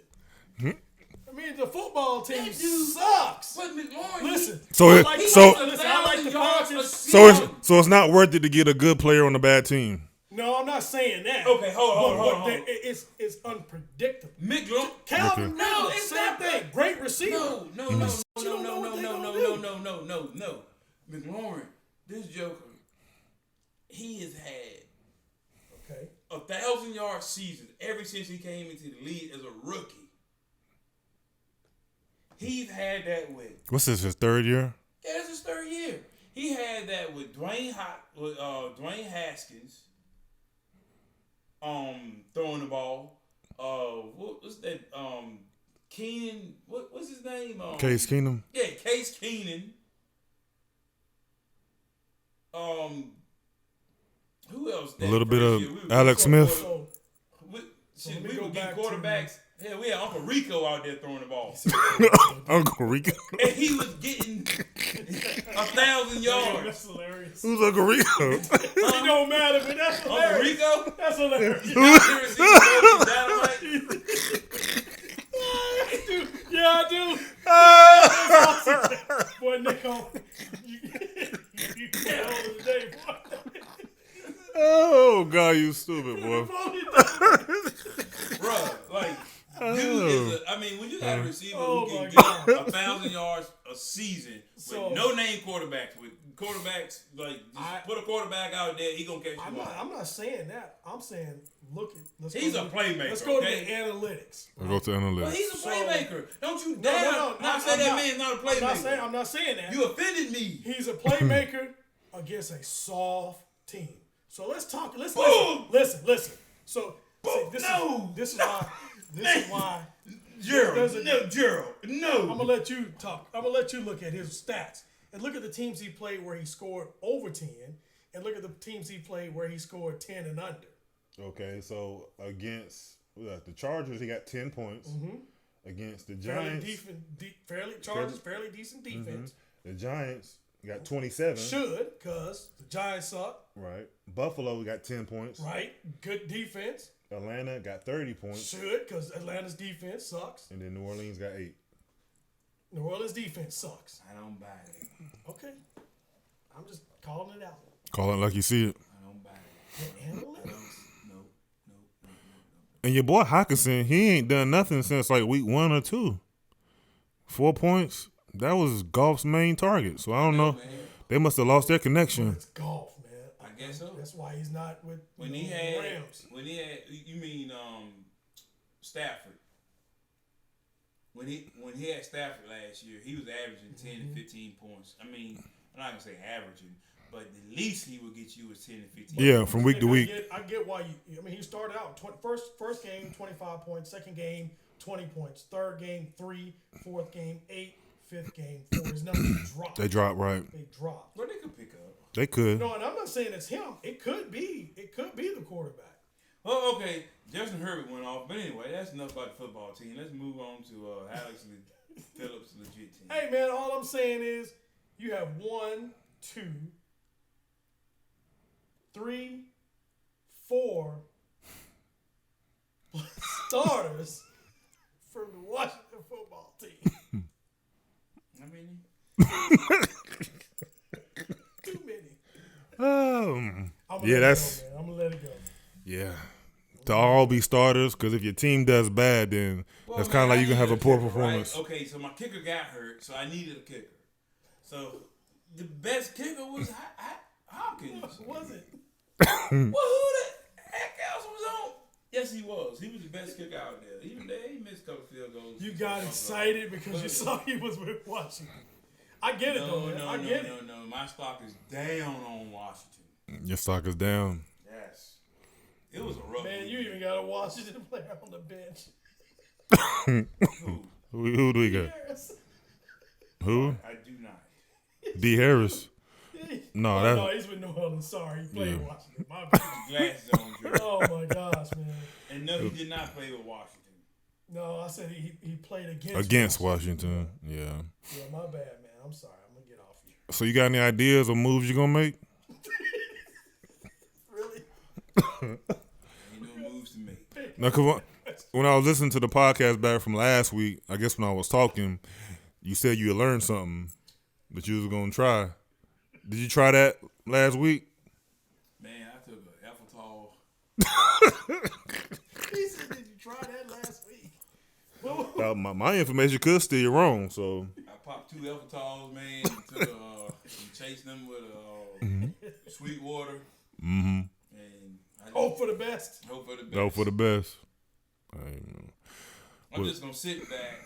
Speaker 3: I mean, the football team
Speaker 2: That dude
Speaker 3: sucks.
Speaker 2: But McLaurin,
Speaker 3: Listen,
Speaker 4: So
Speaker 3: I
Speaker 4: it-
Speaker 3: like
Speaker 4: so-
Speaker 3: I like the Falcons.
Speaker 4: So it's not worth it to get a good player on a bad team.
Speaker 3: No, I'm not saying that.
Speaker 2: Okay, hold on.
Speaker 3: It's unpredictable.
Speaker 2: McLaurin.
Speaker 3: Calvin,
Speaker 4: Okay.
Speaker 3: no,
Speaker 2: it's
Speaker 3: same
Speaker 2: not
Speaker 3: thing. Great receiver.
Speaker 2: No. McLaurin, this joker, he has had
Speaker 3: Okay.
Speaker 2: 1,000-yard season ever since he came into the league as a rookie. He's had that with.
Speaker 4: What's this? His third year?
Speaker 2: Yeah, it's his third year. He had that with Dwayne Haskins. Throwing the ball. What's that? Keenan. What's his name?
Speaker 4: Case Keenum.
Speaker 2: Yeah, Case Keenan. Who else?
Speaker 4: A little bit of Alex Smith.
Speaker 3: So
Speaker 2: Shit,
Speaker 3: let me
Speaker 2: we
Speaker 3: go
Speaker 2: would get
Speaker 3: back
Speaker 2: quarterbacks. Hell, we had Uncle Rico out there throwing the ball,
Speaker 4: Uncle Rico.
Speaker 2: and he was getting 1,000 yards.
Speaker 3: that's hilarious.
Speaker 4: Who's Uncle Rico?
Speaker 3: It don't matter, but that's
Speaker 2: Uncle
Speaker 3: hilarious.
Speaker 2: Rico.
Speaker 3: That's hilarious.
Speaker 2: You ever seen the Dynamite?
Speaker 3: Yeah, I do. That's awesome. Boy, Nick, you can't hold the day, boy.
Speaker 4: Oh God, you stupid boy.
Speaker 2: Bruh, like, dude is I mean, when you got a receiver
Speaker 3: Oh,
Speaker 2: who
Speaker 3: my
Speaker 2: can get 1,000 yards a season
Speaker 3: So-
Speaker 2: with no name quarterbacks, like, just put a quarterback out there, he gonna catch you.
Speaker 3: I'm not saying that. I'm saying,
Speaker 2: He's a playmaker.
Speaker 3: Let's go
Speaker 2: okay?
Speaker 3: to the analytics.
Speaker 4: We'll go to
Speaker 2: But
Speaker 4: analytics.
Speaker 2: he's a playmaker. Don't you
Speaker 3: No,
Speaker 2: dare
Speaker 3: no,
Speaker 2: not say
Speaker 3: I'm
Speaker 2: that
Speaker 3: not.
Speaker 2: man's not a playmaker.
Speaker 3: I'm not saying that.
Speaker 2: You offended me.
Speaker 3: He's a playmaker against a soft team. So let's talk. Let's
Speaker 2: Boom!
Speaker 3: listen. So
Speaker 2: Boom!
Speaker 3: this
Speaker 2: No!
Speaker 3: is why. This is why.
Speaker 2: Gerald, no.
Speaker 3: I'm gonna let you talk. I'm gonna let you look at his stats and look at the teams he played where he scored over 10, and look at the teams he played where he scored 10 and under.
Speaker 4: Okay, so against the Chargers, he got 10 points. Against the
Speaker 3: Fairly
Speaker 4: Giants,
Speaker 3: fairly decent defense.
Speaker 4: the Giants got 27.
Speaker 3: Should, because the Giants suck.
Speaker 4: Right. Buffalo got 10 points.
Speaker 3: Right, good defense.
Speaker 4: Atlanta got 30 points.
Speaker 3: Should, because Atlanta's defense sucks.
Speaker 4: And then New Orleans got 8.
Speaker 3: New Orleans defense sucks.
Speaker 2: I don't buy it.
Speaker 3: Okay, I'm just calling it out.
Speaker 4: Call it like you see it.
Speaker 2: I don't buy it.
Speaker 3: The analytics.
Speaker 2: No.
Speaker 4: And your boy Hawkinson, he ain't done nothing since like week 1 or 2. 4 points. That was Golf's main target. So I don't know.
Speaker 2: Man,
Speaker 4: They must have lost their connection.
Speaker 3: It's golf, man.
Speaker 2: I guess so.
Speaker 3: That's why he's not with
Speaker 2: When
Speaker 3: the
Speaker 2: he had,
Speaker 3: Rams.
Speaker 2: you mean Stafford? When he had Stafford last year, he was averaging 10 to 15 points. I mean, I'm not gonna say averaging, but the least he would get you is 10 to 15.
Speaker 4: Yeah, from week to week.
Speaker 3: I get why you. I mean, he started out first game 25 points, second game 20 points, third game 3, fourth game 8, fifth game 4. His numbers dropped.
Speaker 4: They dropped, right.
Speaker 3: They dropped.
Speaker 2: But they could pick up.
Speaker 4: They could.
Speaker 3: No, and I'm not saying it's him. It could be the quarterback.
Speaker 2: Oh, okay. Justin Herbert went off, but anyway, that's enough about the football team. Let's move on to Alex Phillips' legit team.
Speaker 3: Hey man, all I'm saying is you have 1, 2, 3, 4 starters from the Washington football team.
Speaker 2: I mean,
Speaker 3: Too many.
Speaker 4: Yeah, that's
Speaker 3: I'm gonna let it go.
Speaker 4: yeah. To all be starters, because if your team does bad, then that's kind of like you can have a poor performance.
Speaker 2: Right? Okay, so my kicker got hurt, so I needed a kicker. So the best kicker was Hopkins.
Speaker 3: Was it?
Speaker 2: Well, who the heck else was on? Yes, he was. He was the best kicker out there. Even there, he missed a couple field goals.
Speaker 3: You got excited because you saw he was with Washington. I get it, though, man. I get it.
Speaker 2: No. My stock is down on Washington.
Speaker 4: Your stock is down.
Speaker 2: Yes. It was a rough
Speaker 3: Man,
Speaker 2: week.
Speaker 3: you even got a Washington player on the bench.
Speaker 4: Who do we got?
Speaker 3: Yes.
Speaker 4: Who?
Speaker 2: I do not.
Speaker 4: D. Harris. No,
Speaker 3: No, he's with New Orleans. Sorry, he played Washington. My bad.
Speaker 2: Glasses on, Drew.
Speaker 3: Oh my gosh, man.
Speaker 2: And no, he did not play with Washington.
Speaker 3: No, I said he played against
Speaker 4: Washington. Yeah.
Speaker 3: Yeah, my bad, man. I'm sorry. I'm gonna get off you.
Speaker 4: So you got any ideas or moves you gonna make?
Speaker 3: Really?
Speaker 2: Ain't no moves to make.
Speaker 4: No, cause when I was listening to the podcast back from last week, I guess when I was talking, you said you had learned something that you was gonna try. Did you try that last week?
Speaker 2: Man, I took an Ephotol.
Speaker 3: He said, "Did you try that last week?"
Speaker 4: My information could steer you wrong, so.
Speaker 2: I popped 2 Ephatols, man, and took chasing them with sweet water.
Speaker 4: Mm-hmm.
Speaker 2: And I
Speaker 3: Hope for the best.
Speaker 2: Hope for the best.
Speaker 4: Go for the best.
Speaker 2: I'm just gonna sit back.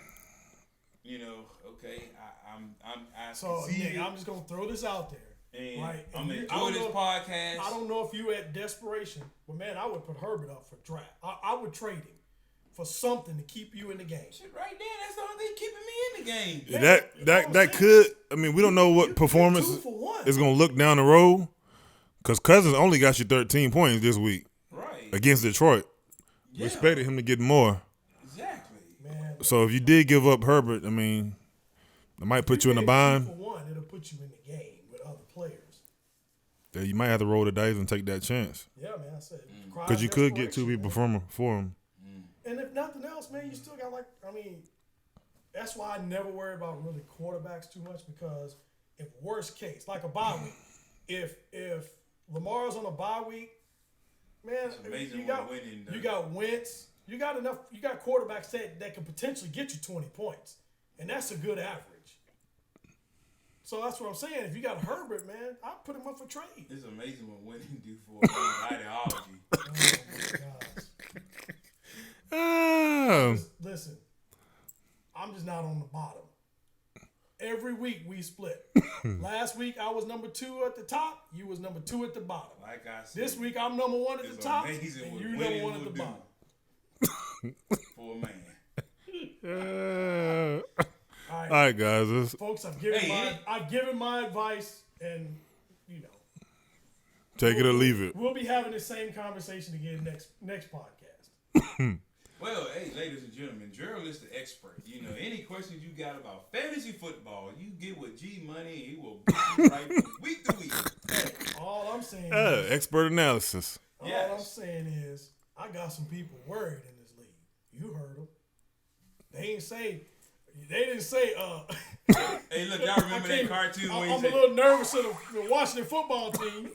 Speaker 2: Okay. I
Speaker 3: So, Nick, I'm just gonna throw this out there.
Speaker 2: And
Speaker 3: right?
Speaker 2: I'm gonna enjoy this podcast.
Speaker 3: I don't know if you at desperation, but man, I would put Herbert up for draft. I would trade him for something to keep you in the game.
Speaker 2: Shit, right there, that's the only thing keeping me in the game.
Speaker 4: That could. I mean, we don't know what performance is gonna look down the road. Because Cousins only got you 13 points this week,
Speaker 2: right,
Speaker 4: against Detroit. Yeah. We expected him to get more.
Speaker 2: Exactly,
Speaker 3: man.
Speaker 4: So if you did give up Herbert, I mean, it might put you in a bind.
Speaker 3: 2 for 1, it'll put you in the game with other players.
Speaker 4: Yeah, you might have to roll the dice and take that chance.
Speaker 3: Yeah, man. I said
Speaker 4: because you could get 2 people for him.
Speaker 3: And if nothing else, man, you still got that's why I never worry about really quarterbacks too much, because if worst case, like a bye week, if Lamar's on a bye week, man, you got Wentz, you got quarterbacks that can potentially get you 20 points, and that's a good average. So that's what I'm saying. If you got Herbert, man, I'll put him up for trade.
Speaker 2: It's amazing what winning do for ideology.
Speaker 3: Oh my gosh. Listen, I'm just not on the bottom. Every week we split. Last week I was number 2 at the top. You was number 2 at the bottom.
Speaker 2: Like I said,
Speaker 3: this week I'm number 1 at the top, and you number 1 at the bottom.
Speaker 2: For a man.
Speaker 4: All right, guys.
Speaker 3: Folks, I've given my advice, and
Speaker 4: take it or leave it.
Speaker 3: We'll be having the same conversation again next podcast.
Speaker 2: Well, hey, ladies and gentlemen, Gerald is the expert. Any questions you got about fantasy football, you get with G Money, and he will get you right from week to week. Hey.
Speaker 3: All I'm saying
Speaker 4: expert analysis.
Speaker 3: All I'm saying is, I got some people worried in this league. You heard them. They didn't say.
Speaker 2: Hey, look, y'all remember that cartoon?
Speaker 3: I'm a little nervous of the Washington football team.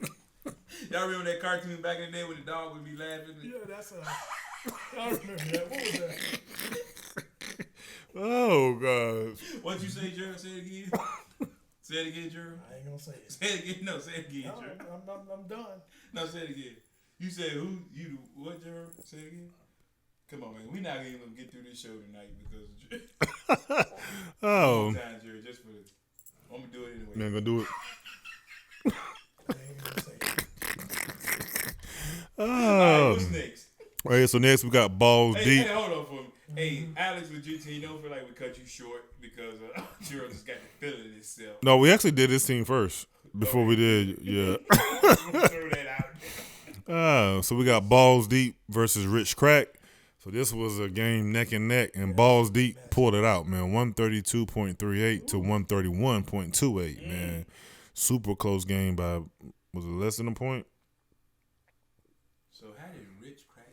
Speaker 2: Y'all remember that cartoon back in the day when the dog would be laughing?
Speaker 3: Yeah, that's I remember that. What was that?
Speaker 4: Oh, gosh.
Speaker 2: What'd you say, Gerald? Say it again. Say it again, Gerald.
Speaker 3: I ain't gonna say it.
Speaker 2: Say it again. No, say it again, Gerald.
Speaker 3: I'm done.
Speaker 2: No, say it again. You said who? You what, Gerald? Say it again. Come on, man. We're not even gonna get through this show tonight because
Speaker 4: oh.
Speaker 2: Time, Gerald, just for this. I'm gonna do it anyway.
Speaker 4: Man, gonna do it.
Speaker 3: I ain't gonna say it.
Speaker 2: All right, what's next?
Speaker 4: Right, so next we got balls deep.
Speaker 2: Hey, hold on for me. Hey, Alex with GT, don't feel like we cut you short because Gerald just got the feeling itself.
Speaker 4: No, we actually did this team first before we did. Yeah.
Speaker 2: Throw that out.
Speaker 4: So we got balls deep versus Rich Crack. So this was a game neck and neck, and balls deep pulled it out, man. 132.38 to 131.28, man. Super close game by, was it less than a point?
Speaker 2: So how did Rich Crack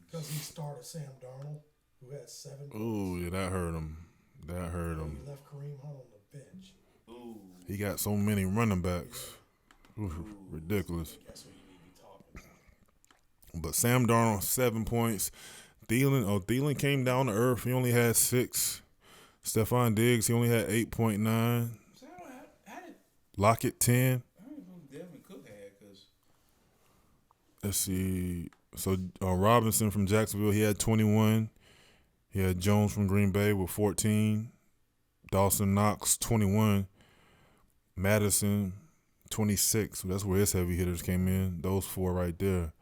Speaker 3: because he started Sam Darnold, who had 7 points.
Speaker 4: Ooh, yeah, that hurt him.
Speaker 3: He left Kareem Hunt on the bench.
Speaker 2: Ooh.
Speaker 4: He got so many running backs. Ooh, ridiculous.
Speaker 3: That's what you need to be talking about.
Speaker 4: But Sam Darnold, 7 points. Thielen came down to earth. He only had 6. Stephon Diggs, he only had 8.9.
Speaker 2: So how did
Speaker 4: Lockett, 10.
Speaker 2: I don't know who Devin Cook had because
Speaker 4: Let's see. So Robinson from Jacksonville, he had 21. He had Jones from Green Bay with 14. Dawson Knox, 21. Madison, 26. So that's where his heavy hitters came in. Those 4 right there.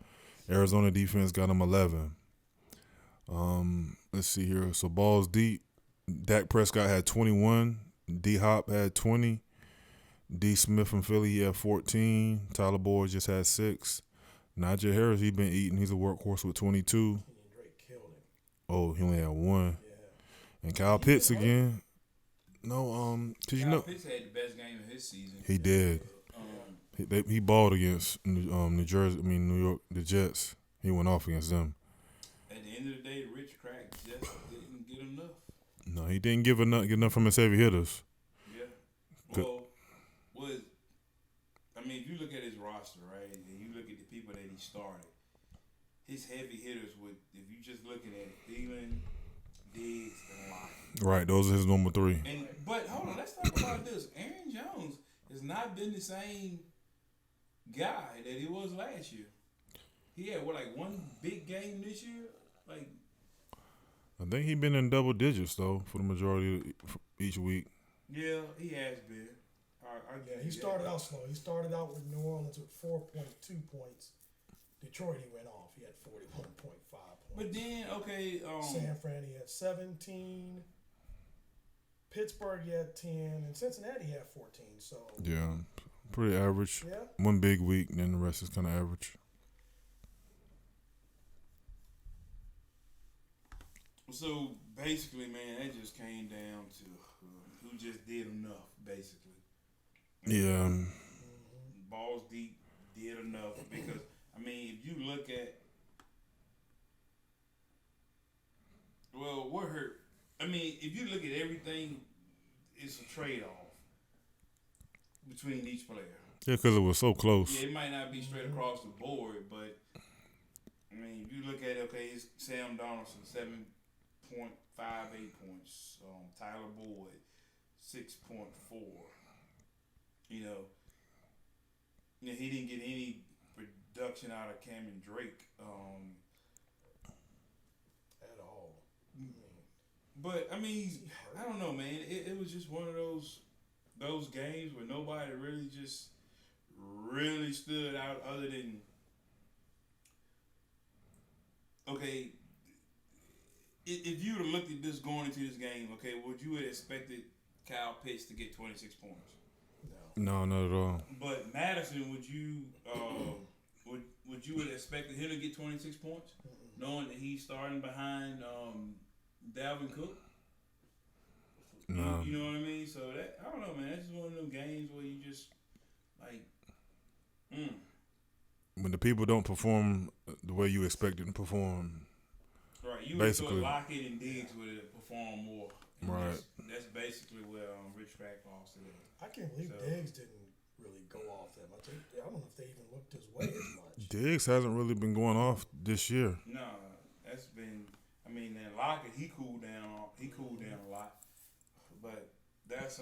Speaker 4: Arizona defense got him 11. Let's see here. So balls deep. Dak Prescott had 21. D-Hop had 20. D. Smith from Philly, he had 14. Tyler Boyd just had 6. Najee Harris, he been eating. He's a workhorse with 22.
Speaker 3: Drake killed him.
Speaker 4: Oh, he only had 1.
Speaker 3: Yeah.
Speaker 4: And Kyle Pitts again. No, cause you know
Speaker 2: Pitts had the best game of his season.
Speaker 4: he did. He balled against New York, the Jets. He went off against them.
Speaker 2: At the end of the day, Rich Crack just didn't get enough.
Speaker 4: No, he didn't get enough from his heavy hitters.
Speaker 2: Yeah. Well, if you look at his roster, right, and you look at the people that he started, his heavy hitters would, if you just looking at it, Thielen, Diggs, and Lockett.
Speaker 4: Right, those are his number 3.
Speaker 2: But hold on, let's talk about this. Aaron Jones has not been the same guy that he was last year. He had one big game this year,
Speaker 4: I think he been in double digits though for the majority of each week.
Speaker 2: Yeah, he has been.
Speaker 3: He started out slow. He started out with New Orleans with 4.2 points. Detroit, he went off. He had 41.5 points.
Speaker 2: But then,
Speaker 3: San Fran, he had 17. Pittsburgh, he had 10. And Cincinnati, he had 14. So
Speaker 4: yeah, pretty average.
Speaker 3: Yeah.
Speaker 4: One big week, then the rest is kind of average.
Speaker 2: So basically, man, that just came down to who just did enough, basically.
Speaker 4: Yeah.
Speaker 2: Balls deep did enough because, if you look at, what hurt? If you look at everything, it's a trade-off between each player.
Speaker 4: Yeah, because it was so close.
Speaker 2: Yeah, it might not be straight across the board, but, if you look at it, it's Sam Donaldson, 7.58 points. Tyler Boyd, 6.4. He didn't get any production out of Cameron Drake
Speaker 3: at all.
Speaker 2: But I don't know, man. It was just one of those games where nobody really stood out other than if you would have looked at this going into this game, would you have expected Kyle Pitts to get 26 points?
Speaker 4: No, not at all.
Speaker 2: But Madison, would you have expected him to get 26 points, knowing that he's starting behind Dalvin Cook?
Speaker 4: No.
Speaker 2: You know what I mean? So that, I don't know, man. That's just one of them games where you just
Speaker 4: when the people don't perform the way you expect them to perform.
Speaker 2: Right. You
Speaker 4: basically
Speaker 2: would have thought Lockett and Diggs would have performed more. And
Speaker 4: right.
Speaker 2: That's basically where Rich Crack lost it.
Speaker 3: I can't believe Diggs didn't really go off that much. I don't know if they even looked his way as much.
Speaker 4: Diggs hasn't really been going off this year.
Speaker 2: No, that's been. Then Lockett, he cooled down. He cooled down a lot, but that's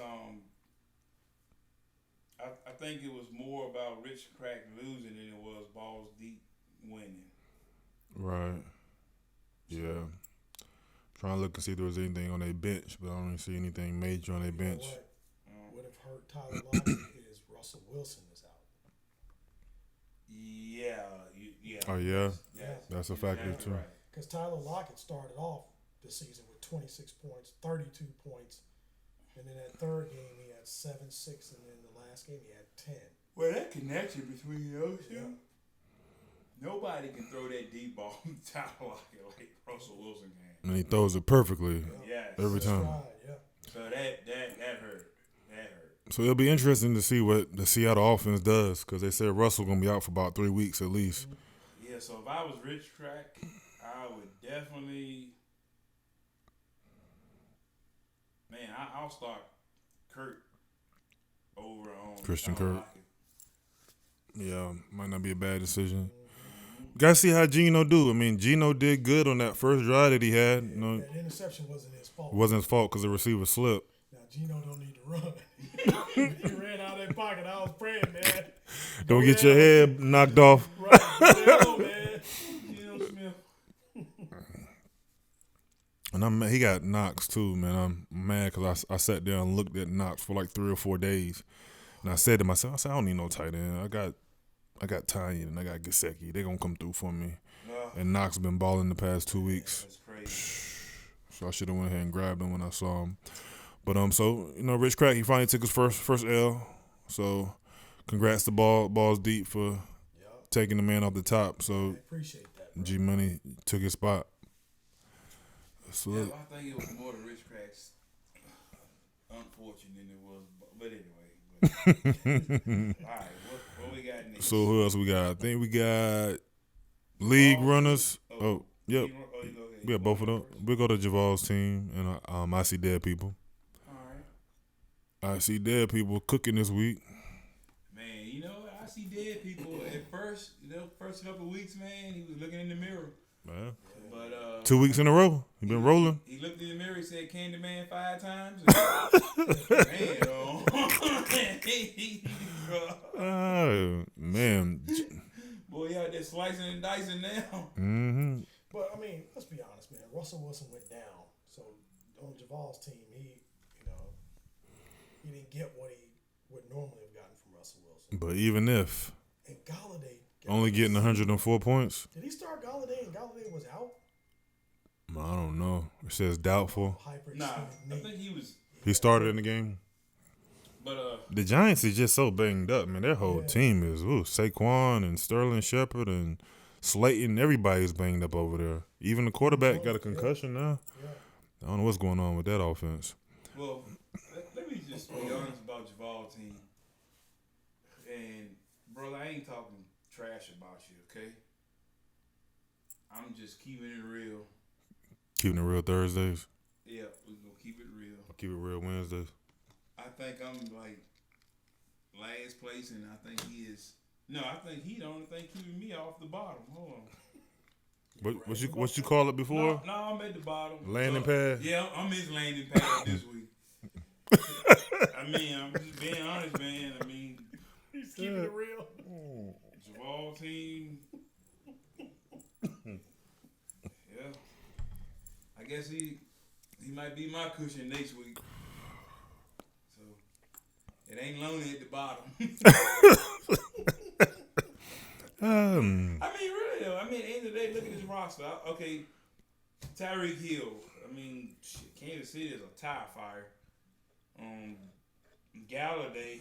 Speaker 2: I think it was more about Rich Crack losing than it was balls deep winning.
Speaker 4: Right. Yeah. Trying to look and see if there was anything on their bench, but I don't really see anything major on their bench.
Speaker 3: What have hurt Tyler Lockett is Russell Wilson is out.
Speaker 2: Yeah.
Speaker 4: Oh, yeah?
Speaker 2: Yes.
Speaker 4: That's a factor, too.
Speaker 2: Right.
Speaker 3: Because Tyler Lockett started off the season with 26 points, 32 points. And then that third game, he had 7, 6. And then the last game, he had 10.
Speaker 2: Well, that connection between those two,
Speaker 3: Yeah.
Speaker 2: nobody can throw that deep ball to Tyler Lockett like Russell Wilson can.
Speaker 4: And he throws it perfectly
Speaker 2: Yes.
Speaker 4: every time.
Speaker 3: Right, yeah.
Speaker 2: So that hurt. That hurt.
Speaker 4: So it'll be interesting to see what the Seattle offense does because they said Russell going to be out for about 3 weeks at least.
Speaker 2: Yeah, so if I was Rich Crack, I would definitely, I'll start Kurt over on
Speaker 4: Christian
Speaker 2: Tyler
Speaker 4: Kirk.
Speaker 2: Lockett.
Speaker 4: Yeah, might not be a bad decision. Got to see how Geno do. Geno did good on that first drive that he had.
Speaker 3: Yeah,
Speaker 4: You know,
Speaker 3: that interception wasn't his fault.
Speaker 4: it wasn't his fault because the receiver slipped.
Speaker 3: Now, Geno don't need to run. He ran out of that pocket. I was praying, man.
Speaker 4: Don't get your head knocked off.
Speaker 3: Right. Go, man.
Speaker 4: And he got Knox too, man. I'm mad because I sat there and looked at Knox for like 3 or 4 days, and I said to myself, I don't need no tight end. I got Tanya and I got Gesicki. They gonna come through for me. And Knox been balling the past 2 weeks.
Speaker 2: That's crazy.
Speaker 4: So I should have went ahead and grabbed him when I saw him. But so Rich Crack, he finally took his first L. So congrats to Balls Deep for taking the man off the top. So
Speaker 3: I appreciate that.
Speaker 4: G Money took his spot. So
Speaker 2: Yeah, I think it was more the Rich Cracks unfortunate than it was. But anyway. All right, what we got next?
Speaker 4: So who else we got? I think we got league runners. Oh, yep. We got both of them. We'll go to Javal's team and I see dead people.
Speaker 2: All right.
Speaker 4: I see dead people cooking this week.
Speaker 2: Man, I see dead people at first. First couple of weeks, man, he was looking in the mirror.
Speaker 4: Man.
Speaker 2: But
Speaker 4: 2 weeks in a row, he been rolling.
Speaker 2: He looked in the mirror, he said Candyman 5 times.
Speaker 4: Man.
Speaker 2: Boy, he out there slicing and dicing now.
Speaker 4: Mm-hmm.
Speaker 3: But I mean, let's be honest, man. Russell Wilson went down, so on Javal's team, he didn't get what he would normally have gotten from Russell Wilson.
Speaker 4: But even if
Speaker 3: and Galladay
Speaker 4: only getting 104 points,
Speaker 3: did he start Galladay and Galladay was out?
Speaker 4: I don't know. It says doubtful.
Speaker 2: Nah, I think he was.
Speaker 4: He started in the game.
Speaker 2: But
Speaker 4: the Giants is just so banged up, man. Their whole team is Saquon and Sterling Shepard and Slayton. Everybody's banged up over there. Even the quarterback got a concussion now.
Speaker 3: Yeah.
Speaker 4: I don't know what's going on with that offense.
Speaker 2: Well, let me just be honest about Javal's team. And brother, I ain't talking trash about you, okay? I'm just keeping it real.
Speaker 4: Keeping it real Thursdays.
Speaker 2: Yeah, we're gonna keep it real.
Speaker 4: I'll keep it real Wednesdays.
Speaker 2: I think I'm like last place, and I think he is. No, I think he the only thing keeping me off the bottom. Hold on.
Speaker 4: What you call it before?
Speaker 2: No, I'm at the bottom.
Speaker 4: Landing pad.
Speaker 2: Yeah, I'm his landing pad this week. I mean, I'm just being honest, man. I mean,
Speaker 3: he's keeping it real.
Speaker 2: Javal team. Yeah, I guess he might be my cushion next week. So it ain't lonely at the bottom. I mean, really though. I mean, at the end of the day, look at his roster. Okay, Tyreek Hill. I mean, Kansas City is a tire fire. Galladay,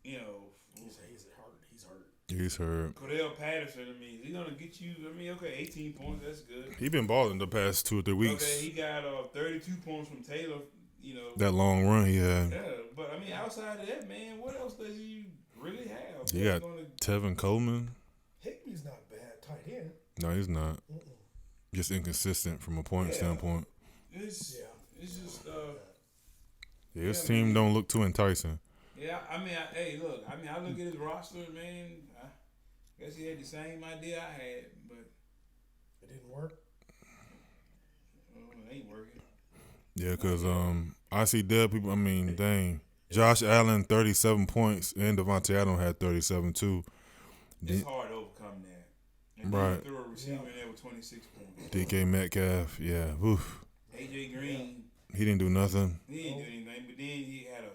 Speaker 3: he's hurt.
Speaker 4: He's hurt.
Speaker 2: Cordell Patterson. I mean, he's gonna get you. I mean, okay, 18 points. That's good.
Speaker 4: He been balling the past 2 or 3 weeks.
Speaker 2: Okay, he got 32 points from Taylor.
Speaker 4: That long run he had.
Speaker 2: Yeah, but I mean, outside of that, man, what else does he really have?
Speaker 4: You got Tevin Coleman.
Speaker 3: Higby's not bad tight end.
Speaker 4: No, he's not. Just inconsistent from a point standpoint.
Speaker 2: It's just
Speaker 4: his team don't look too enticing.
Speaker 2: Yeah, I mean, I look at his roster, man. I guess he had the same idea I had, but
Speaker 3: it didn't work.
Speaker 2: It ain't working.
Speaker 4: Yeah, because I see dead people. I mean, dang. Josh Allen, 37 points, and Devontae Adams had 37 too.
Speaker 2: It's hard to overcome that. And
Speaker 4: right.
Speaker 2: Threw a receiver in there with 26 points.
Speaker 4: DK Metcalf, yeah. Oof.
Speaker 2: AJ Green.
Speaker 4: He didn't do nothing.
Speaker 2: He didn't do anything, but then he had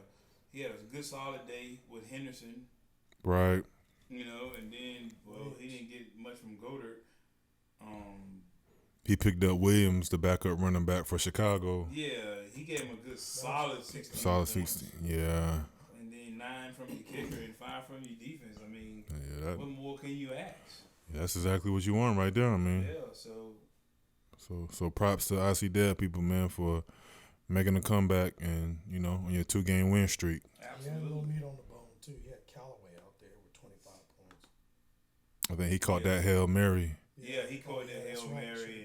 Speaker 2: a good solid day with Henderson.
Speaker 4: Right.
Speaker 2: And then he didn't get much from Goddard.
Speaker 4: He picked up Williams, the backup running back for Chicago.
Speaker 2: Yeah, he gave him a good solid 16.
Speaker 4: Solid 16, yeah.
Speaker 2: And then 9 from your kicker and 5 from your defense. I mean, what more can you ask?
Speaker 4: Yeah, that's exactly what you want right there. I mean,
Speaker 2: yeah.
Speaker 4: So props to IC Dead people, man, for making a comeback and on your 2-game win streak.
Speaker 2: Absolutely.
Speaker 3: He had a little meat on the bone too. He had Callaway out there with 25 points.
Speaker 4: I think he caught that Hail Mary.
Speaker 2: Yeah, he caught that Hail Mary.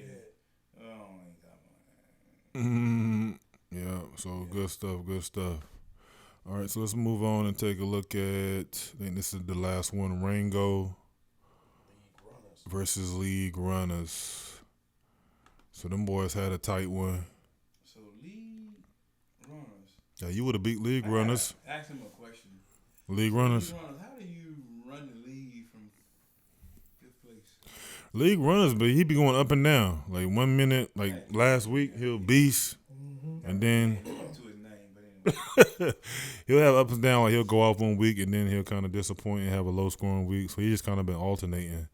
Speaker 4: Yeah, so good stuff. All right, so let's move on and take a look at, I think this is the last one, Rango versus League Runners. So them boys had a tight one.
Speaker 2: So League Runners.
Speaker 4: Yeah, you would have beat League Runners.
Speaker 2: Ask him a question.
Speaker 4: League Runners.
Speaker 2: How do you run the league from 5th place?
Speaker 4: League runners, but he be going up and down. Like 1 minute, like last week, he'll beast, and then
Speaker 2: To his name, but anyway.
Speaker 4: he'll have ups and downs. Like he'll go off 1 week, and then he'll kind of disappoint and have a low scoring week. So he just kind of been alternating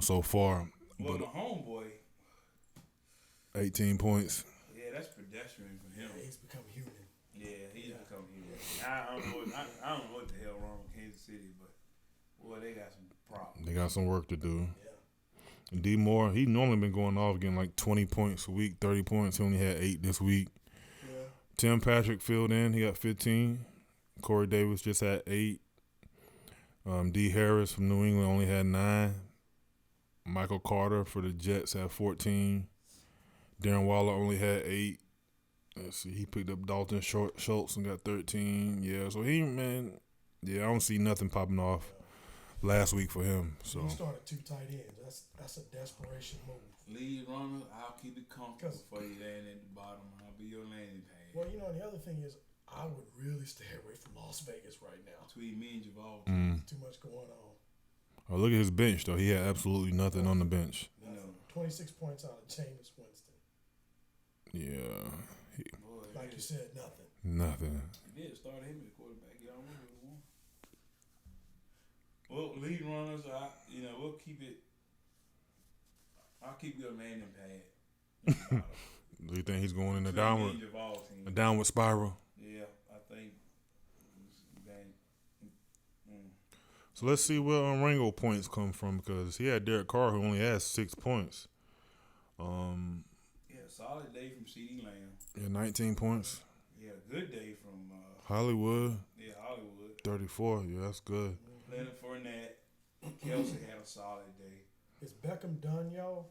Speaker 4: so far.
Speaker 2: Well,
Speaker 4: But
Speaker 2: my homeboy,
Speaker 4: 18 points.
Speaker 2: yeah, that's pedestrian for him.
Speaker 3: He's become human.
Speaker 2: Yeah, he's become human. I don't know what the hell wrong with Kansas City, but boy, they got some problems.
Speaker 4: They got some work to do.
Speaker 3: Yeah.
Speaker 4: D Moore, he normally been going off getting like 20 points a week, 30 points. He only had 8 this week.
Speaker 3: Yeah.
Speaker 4: Tim Patrick filled in. He got 15. Corey Davis just had 8. D. Harris from New England only had 9. Michael Carter for the Jets had 14. Darren Waller only had 8. Let's see, he picked up Dalton Schultz and got 13. Yeah, so I don't see nothing popping off last week for him. So
Speaker 3: You started 2 tight ends. That's a desperation move.
Speaker 2: Lead runner, I'll keep it comfortable for you land at the bottom. I'll be your landing pad.
Speaker 3: Well, and the other thing is, I would really stay away from Las Vegas right now.
Speaker 2: Between me and Javal,
Speaker 3: Too much going on.
Speaker 4: Oh, look at his bench, though. He had absolutely nothing on the bench.
Speaker 3: Nothing. 26 points out of Jameis Winston.
Speaker 4: Yeah.
Speaker 2: boy,
Speaker 3: Like you said, nothing.
Speaker 4: Nothing.
Speaker 2: he did start him at quarterback. Y'all remember the one? Well, lead runners, we'll keep it. I'll keep your landing pad.
Speaker 4: Do you think he's going in a
Speaker 2: Between me
Speaker 4: downward,
Speaker 2: and Javal team.
Speaker 4: a downward spiral?
Speaker 2: Yeah, I think.
Speaker 4: So let's see where Rango points come from, because he had Derek Carr, who only has 6 points.
Speaker 2: Yeah, solid day from CeeDee Lamb.
Speaker 4: 19 points.
Speaker 2: Yeah, good day from
Speaker 4: Hollywood,
Speaker 2: Hollywood.
Speaker 4: 34. Yeah, that's good.
Speaker 2: Leonard Fournette. Kelsey had a solid day.
Speaker 3: Is Beckham done, y'all?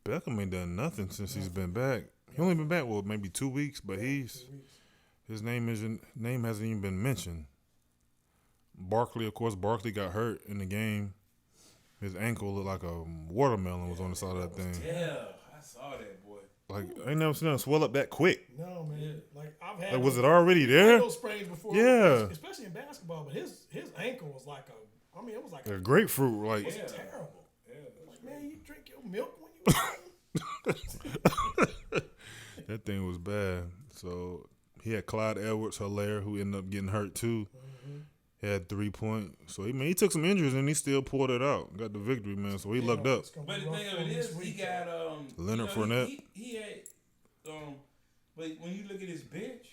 Speaker 4: Beckham ain't done nothing since he's been back. He only been back, maybe 2 weeks, but
Speaker 3: 2 weeks.
Speaker 4: his name hasn't even been mentioned. Barkley, of course, got hurt in the game. His ankle looked like a watermelon was on the side of that thing.
Speaker 2: Yeah, I saw that, boy.
Speaker 4: Like, I ain't never seen him swell up that quick.
Speaker 3: No, man. Like, I've had
Speaker 4: Like, was it already there?
Speaker 3: those sprains before.
Speaker 4: Yeah.
Speaker 3: Especially in basketball, but his ankle was like it was like
Speaker 4: A grapefruit, like.
Speaker 3: it was
Speaker 2: Yeah.
Speaker 3: terrible.
Speaker 2: Yeah,
Speaker 3: Like, man, you drink your milk when you
Speaker 4: That thing was bad. So he had Clyde Edwards-Helaire, who ended up getting hurt too. He had 3 points. So he took some injuries and he still pulled it out. Got the victory, man. So he lucked up.
Speaker 2: but the thing of it is, he got
Speaker 4: Leonard Fournette.
Speaker 2: He had but when you look at his bench,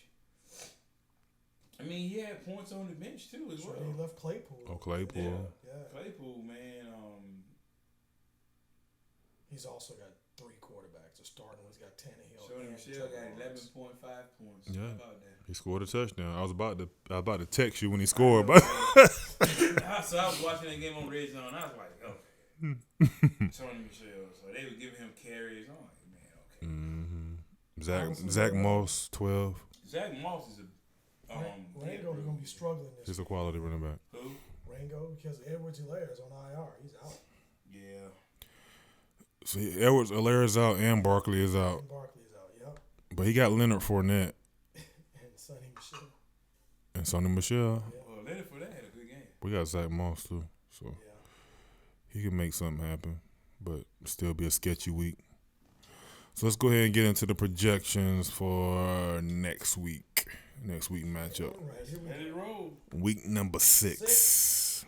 Speaker 2: I mean, he had points on the bench too as well.
Speaker 3: He left Claypool.
Speaker 4: Oh, Claypool.
Speaker 3: Yeah.
Speaker 2: Claypool, man.
Speaker 3: He's also got 3 quarterbacks. A starting one's got Tannehill.
Speaker 2: Sonny
Speaker 3: and
Speaker 2: Michelle got
Speaker 3: Trevor
Speaker 2: 11.5 points.
Speaker 4: Yeah.
Speaker 2: How about that?
Speaker 4: He scored a touchdown. I was about to text you when he scored, but
Speaker 2: So I was watching that game on Red Zone. I was like, okay. Sonny Michelle. So they were giving him carries. I'm like, man, okay.
Speaker 4: Zach Moss, 12.
Speaker 2: Zach Moss is a
Speaker 3: Rango is going to be struggling this
Speaker 4: He's a quality running back.
Speaker 2: Who?
Speaker 3: Rango, because Edwards-Helaire is on IR. He's out.
Speaker 2: Yeah.
Speaker 4: See, Edwards-Helaire is out and Barkley is out.
Speaker 3: And Barkley's out, yep.
Speaker 4: But he got Leonard Fournette
Speaker 3: And Sonny Michelle.
Speaker 4: and Sonny Michelle.
Speaker 2: Well, Leonard Fournette had a good game.
Speaker 4: We got Zach Moss too. So
Speaker 3: Yeah.
Speaker 4: he can make something happen, but still be a sketchy week. So let's go ahead and get into the projections for next week. Next week matchup.
Speaker 3: All right, here we
Speaker 2: Let it
Speaker 3: go.
Speaker 2: roll.
Speaker 4: Week number 6.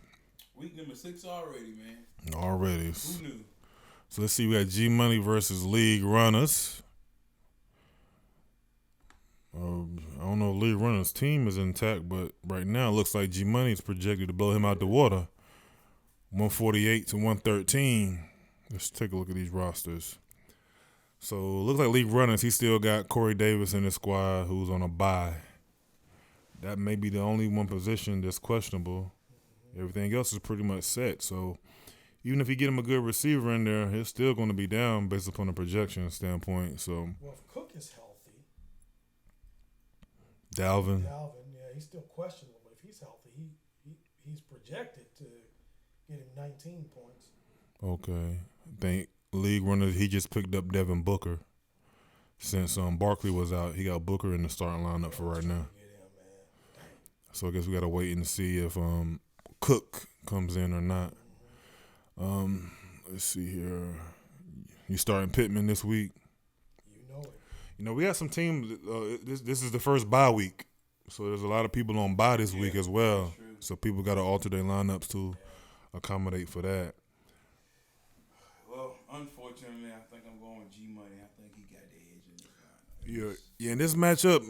Speaker 2: Week number 6 already, man.
Speaker 4: Already.
Speaker 2: Who knew?
Speaker 4: So let's see. We got G Money versus League Runners. I don't know if League Runners' team is intact, but right now it looks like G Money is projected to blow him out the water. 148 to 113. Let's take a look at these rosters. So it looks like League Runners, he still got Corey Davis in his squad who's on a bye. That may be the only one position that's questionable. Everything else is pretty much set. So even if you get him a good receiver in there, he's still going to be down based upon a projection standpoint. So
Speaker 3: Well, if Cook is healthy,
Speaker 4: Dalvin.
Speaker 3: yeah, he's still questionable, but if he's healthy, he's projected to get him 19 points.
Speaker 4: Okay. I think League Runners, he just picked up Devin Booker. Since Barkley was out, he got Booker in the starting lineup for right now.
Speaker 3: Get him, man.
Speaker 4: So I guess we got to wait and see if Cook comes in or not. Let's see here. You starting Pittman this week?
Speaker 3: You know it.
Speaker 4: You know, we got some teams. This is the first bye week, so there's a lot of people on bye this week as well. So people got to alter their lineups to accommodate for that.
Speaker 2: Well, unfortunately, I think I'm going with G Money. I think he got the edge in this lineup.
Speaker 4: Yeah. In this matchup,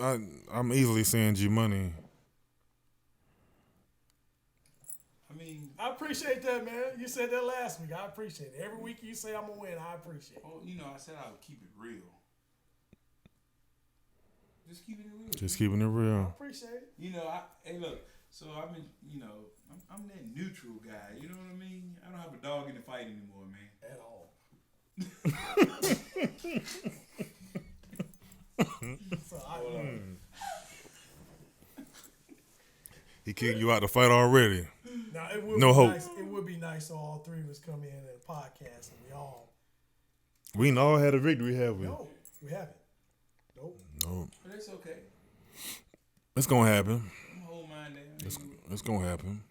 Speaker 4: I'm easily saying G Money.
Speaker 3: I appreciate that, man. You said that last week. I appreciate it. Every week you say I'm going to win. I appreciate it.
Speaker 2: Well, I said I would keep it real. Just keeping it real.
Speaker 4: Just keeping it real.
Speaker 3: I appreciate it.
Speaker 2: Hey, look. So I've been, I'm that neutral guy. You know what I mean? I don't have a dog in the fight anymore, man.
Speaker 3: At all.
Speaker 4: He kicked you out the fight already.
Speaker 3: Now, it would
Speaker 4: no
Speaker 3: be
Speaker 4: hope.
Speaker 3: Nice. It would be nice if all three of us come in and podcast and
Speaker 4: we ain't all had a victory, have we?
Speaker 3: No, we haven't. Nope.
Speaker 2: But it's okay.
Speaker 4: It's gonna happen.
Speaker 2: I'm hold mine down.
Speaker 4: It's gonna happen.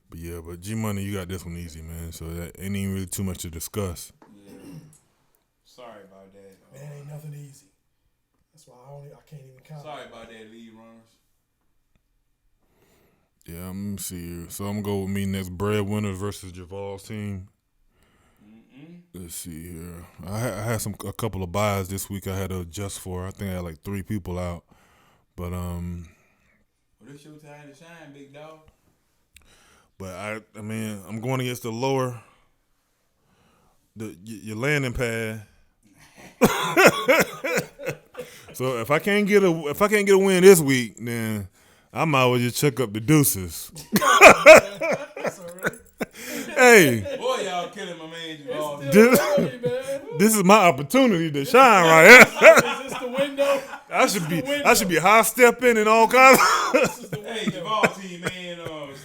Speaker 4: But G Money, you got this one easy, man. So that ain't even really too much to discuss.
Speaker 2: Yeah. Sorry about that.
Speaker 3: Man, ain't nothing easy. That's why I can't even count.
Speaker 2: Sorry about that, lead runners.
Speaker 4: Yeah, let me see here. So I'm gonna go with me next. Breadwinners versus Javal's team. Let's see here. I had a couple of buys this week. I had to adjust for. I think I had like 3 people out, but
Speaker 2: Well, this your time to shine, big dog.
Speaker 4: But I mean, I'm going against the lower, your landing pad. So if I can't get a win this week, then I might as well just check up the deuces. Hey,
Speaker 2: boy, y'all killing my man Jamal.
Speaker 4: This is my opportunity to shine right here.
Speaker 3: Is this the window?
Speaker 4: I should be high stepping and all kinds.
Speaker 2: Hey, Jamal team, man,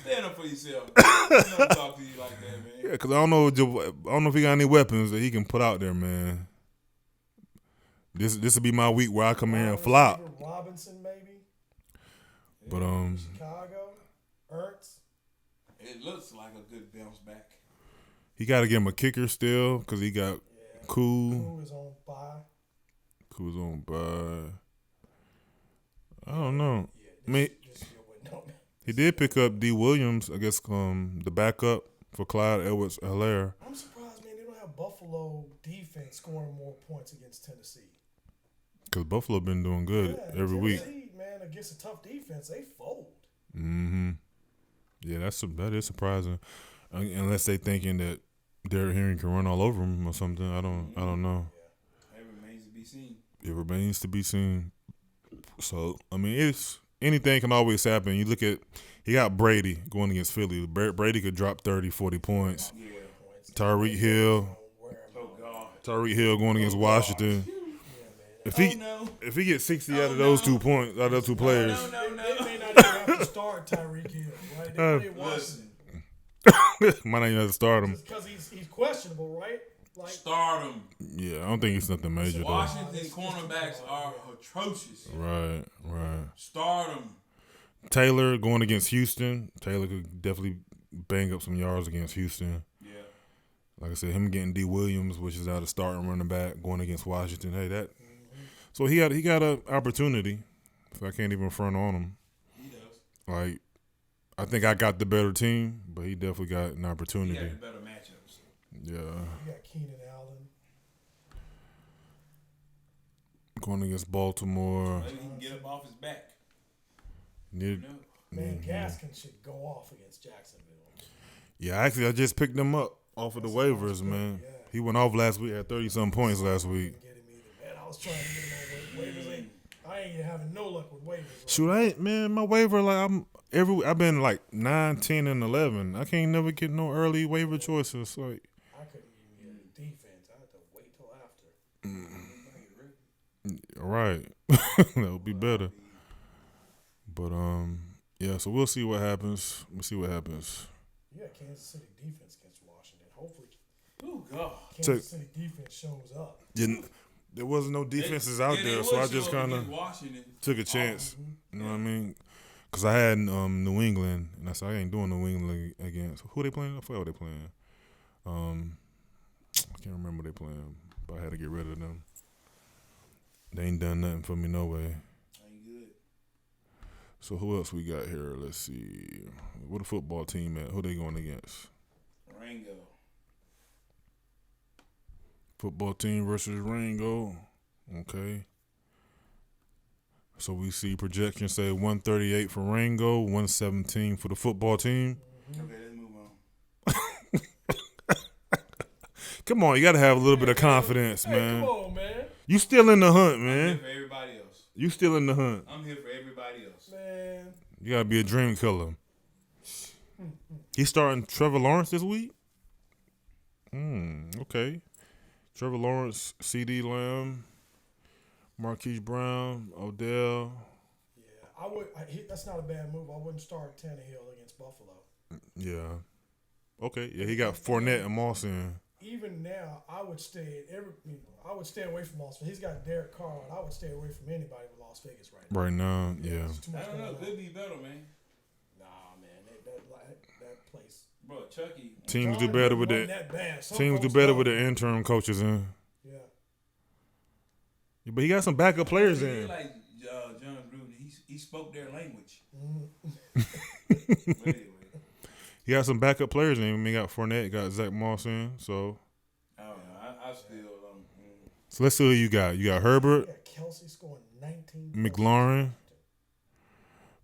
Speaker 2: stand up for yourself. I don't talk to you like that, man.
Speaker 4: Yeah, cause I don't know if he got any weapons that he can put out there, man. This will be my week where I come in and flop.
Speaker 3: Robinson, maybe.
Speaker 4: But
Speaker 3: Chicago, Ertz.
Speaker 2: It looks like a good bounce back.
Speaker 4: he got to give him a kicker still because he got Cool.
Speaker 3: Cool's on bye.
Speaker 4: I don't know. I mean, he did pick up D. Williams, I guess, the backup for Clyde Edwards-Helaire.
Speaker 3: I'm surprised, man, they don't have Buffalo defense scoring more points against Tennessee.
Speaker 4: Because Buffalo been doing good every week.
Speaker 3: Tennessee, man, against a tough defense, they fold.
Speaker 4: Mm-hmm. Yeah, that is surprising. Unless they thinking that Derrick Henry can run all over him or something. I don't know.
Speaker 2: Yeah. It remains to be seen.
Speaker 4: It remains to be seen. So, I mean, anything can always happen. You look at, he got Brady going against Philly. Brady could drop 30, 40 points.
Speaker 2: Yeah.
Speaker 4: Tyreek Hill.
Speaker 2: Oh, God.
Speaker 4: Tyreek Hill going against Washington. If he gets 60 out of those 2 points, out of those 2 players.
Speaker 3: They may not even have to start Tyreek Hill, right? They play Washington.
Speaker 4: Might not even have to start him.
Speaker 3: Because he's questionable, right? Like,
Speaker 2: start him.
Speaker 4: Yeah, I don't think it's nothing major, though.
Speaker 2: Washington cornerbacks are atrocious.
Speaker 4: Right.
Speaker 2: Start him.
Speaker 4: Taylor going against Houston. Taylor could definitely bang up some yards against Houston.
Speaker 2: Yeah.
Speaker 4: Like I said, him getting D. Williams, which is out of starting running back, going against Washington. Hey, that. So he got an opportunity. So I can't even front on him.
Speaker 2: He does.
Speaker 4: Like, I think I got the better team, but he definitely got an opportunity.
Speaker 2: He got the better matchups.
Speaker 4: Yeah.
Speaker 3: You got Keenan Allen.
Speaker 4: Going against Baltimore.
Speaker 2: Maybe he can get up off his back.
Speaker 3: Man, Gaskin should go off against Jacksonville.
Speaker 4: Yeah, actually, I just picked him up off of the waivers, man.
Speaker 3: Yeah.
Speaker 4: He went off last week at 30-something points last week.
Speaker 3: Get him either. Man, I was trying to get him on waivers. I ain't having no luck with waivers. Right?
Speaker 4: Shoot, my waiver, like, I've been like 9, 10, and 11. I can't never get no early waiver choices. Like,
Speaker 3: I couldn't even get defense. I had to wait till after.
Speaker 4: right. That would be better. But, yeah, so we'll see what happens.
Speaker 3: You got Kansas City defense against Washington. Hopefully,
Speaker 2: Oh, God.
Speaker 3: Kansas City defense shows up.
Speaker 4: There wasn't no defenses out there, so I just kind of
Speaker 2: Washington
Speaker 4: took a chance. You know what I mean? Because I had New England, and I said I ain't doing New England against who they playing. I forgot who they playing. I can't remember who they playing, but I had to get rid of them. They ain't done nothing for me no way.
Speaker 2: Ain't good.
Speaker 4: So who else we got here? Let's see. What the football team at? Who they going against?
Speaker 2: Rango.
Speaker 4: Football team versus Rango. Okay. So we see projections say 138 for Rango, 117 for the football team.
Speaker 2: Okay, let's move on.
Speaker 4: Come on, you got to have a little bit of confidence, man.
Speaker 3: Come on, man.
Speaker 4: You still in the hunt,
Speaker 2: I'm
Speaker 4: man.
Speaker 2: here for everybody else.
Speaker 4: You still in the hunt.
Speaker 2: I'm here for everybody else.
Speaker 3: Man.
Speaker 4: You got to be a dream killer. He's starting Trevor Lawrence this week? Okay. Trevor Lawrence, C.D. Lamb, Marquise Brown, Odell.
Speaker 3: Yeah, that's not a bad move. I wouldn't start Tannehill against Buffalo.
Speaker 4: Yeah. Okay. Yeah, he got Fournette and Moss in.
Speaker 3: Even now, I would stay away from Las Vegas. He's got Derek Carr, and I would stay away from anybody with Las Vegas right now.
Speaker 4: Right now, yeah.
Speaker 2: I don't know. Could be better, man.
Speaker 3: Nah, man, that place.
Speaker 2: Bro, Chucky.
Speaker 4: Teams do better with the interim coaches in.
Speaker 3: Yeah.
Speaker 4: But he got some backup players in.
Speaker 2: Like John Gruden, he spoke their language. But anyway.
Speaker 4: He got some backup players in. I mean, he got Fournette, got Zach Moss in. So,
Speaker 2: I don't know. I still.
Speaker 4: So let's see who you got. You got Herbert,
Speaker 3: Kelsey scoring 19.
Speaker 4: McLaurin,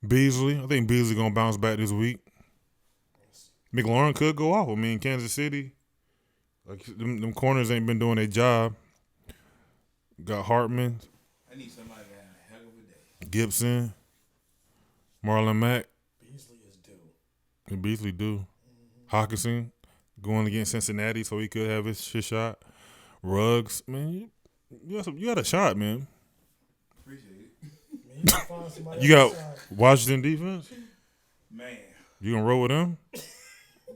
Speaker 4: Beasley. I think Beasley gonna bounce back this week. McLaurin could go off. I mean, Kansas City, like them corners ain't been doing their job. Got Hartman.
Speaker 2: I need somebody to have a heck of a day.
Speaker 4: Gibson, Marlon Mack.
Speaker 3: Beasley is due.
Speaker 4: And Beasley do. Hawkinson going against Cincinnati, so he could have his shot. Ruggs, man, you got a shot, man.
Speaker 2: Appreciate it.
Speaker 3: Man, you can find somebody
Speaker 4: You got
Speaker 3: outside.
Speaker 4: Washington defense.
Speaker 2: Man,
Speaker 4: You gonna roll with them?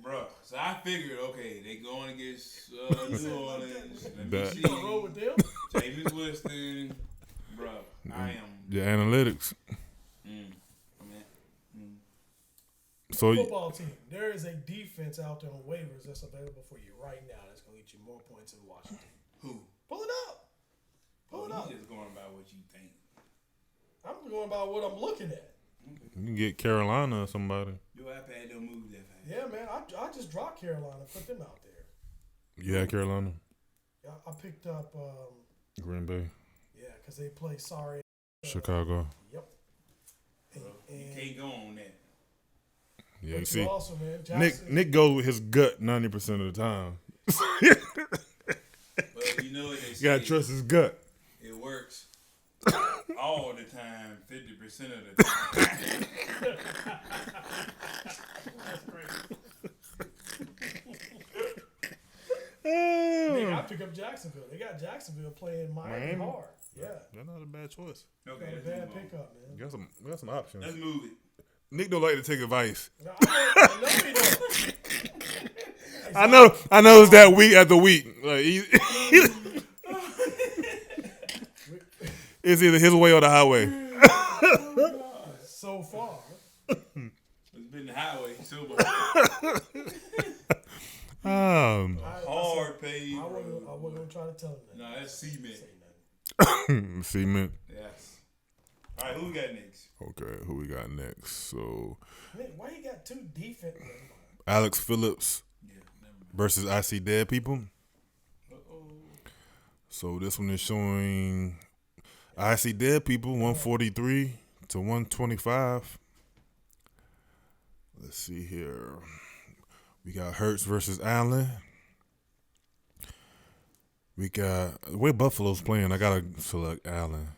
Speaker 2: bro. So I figured, okay, they going against New Orleans. Let me
Speaker 4: That-
Speaker 2: see.
Speaker 3: You gonna roll with them?
Speaker 2: Jameis Winston, bro. I am.
Speaker 4: The analytics. So
Speaker 3: Football team. There is a defense out there on waivers that's available for you right now. That's gonna get you more points than Washington.
Speaker 2: Who?
Speaker 3: Pull it up. Pull it up.
Speaker 2: You just going about what you think.
Speaker 3: I'm going by what I'm looking at.
Speaker 4: you can get Carolina or somebody.
Speaker 2: Your iPad don't move that fast.
Speaker 3: Yeah, man. I just dropped Carolina, put them out there.
Speaker 4: Yeah, Carolina,
Speaker 3: I picked up.
Speaker 4: Green Bay,
Speaker 3: Yeah, because they play sorry.
Speaker 4: Chicago.
Speaker 3: Yep.
Speaker 2: You
Speaker 3: And
Speaker 2: can't go on that.
Speaker 4: Yeah, you
Speaker 3: but
Speaker 4: see,
Speaker 3: also, man,
Speaker 4: Nick goes with his gut 90% of the time.
Speaker 2: But you know what they
Speaker 4: You
Speaker 2: say.
Speaker 4: gotta trust his gut.
Speaker 2: It works all the time, 50% of the time.
Speaker 3: That's great. Nick, I pick up Jacksonville. They got Jacksonville playing Miami hard. Yeah.
Speaker 4: That's not a bad choice.
Speaker 2: Okay,
Speaker 3: Not a
Speaker 2: let's
Speaker 3: bad
Speaker 2: move on.
Speaker 3: pickup, man.
Speaker 4: We got some options.
Speaker 2: Let's move it.
Speaker 4: Nick don't like to take advice.
Speaker 3: No, I know he don't.
Speaker 4: I know it's that week after week. Like it's either his way or the highway.
Speaker 3: So far.
Speaker 2: It's been the highway, silver. Hard paved
Speaker 3: I
Speaker 2: road.
Speaker 3: wasn't going to try to tell him that.
Speaker 2: No, that's cement.
Speaker 3: Say nothing.
Speaker 4: Cement.
Speaker 2: Yes. All right, who we got next?
Speaker 4: Okay, who we got next? So
Speaker 3: Nick, why you got two defense?
Speaker 4: Alex Phillips
Speaker 2: Yeah, never mind.
Speaker 4: versus I See Dead People.
Speaker 2: Uh-oh.
Speaker 4: So this one is showing I See Dead People 143 to 125. Let's see here. We got Hurts versus Allen. We got the way Buffalo's playing. I gotta select Allen.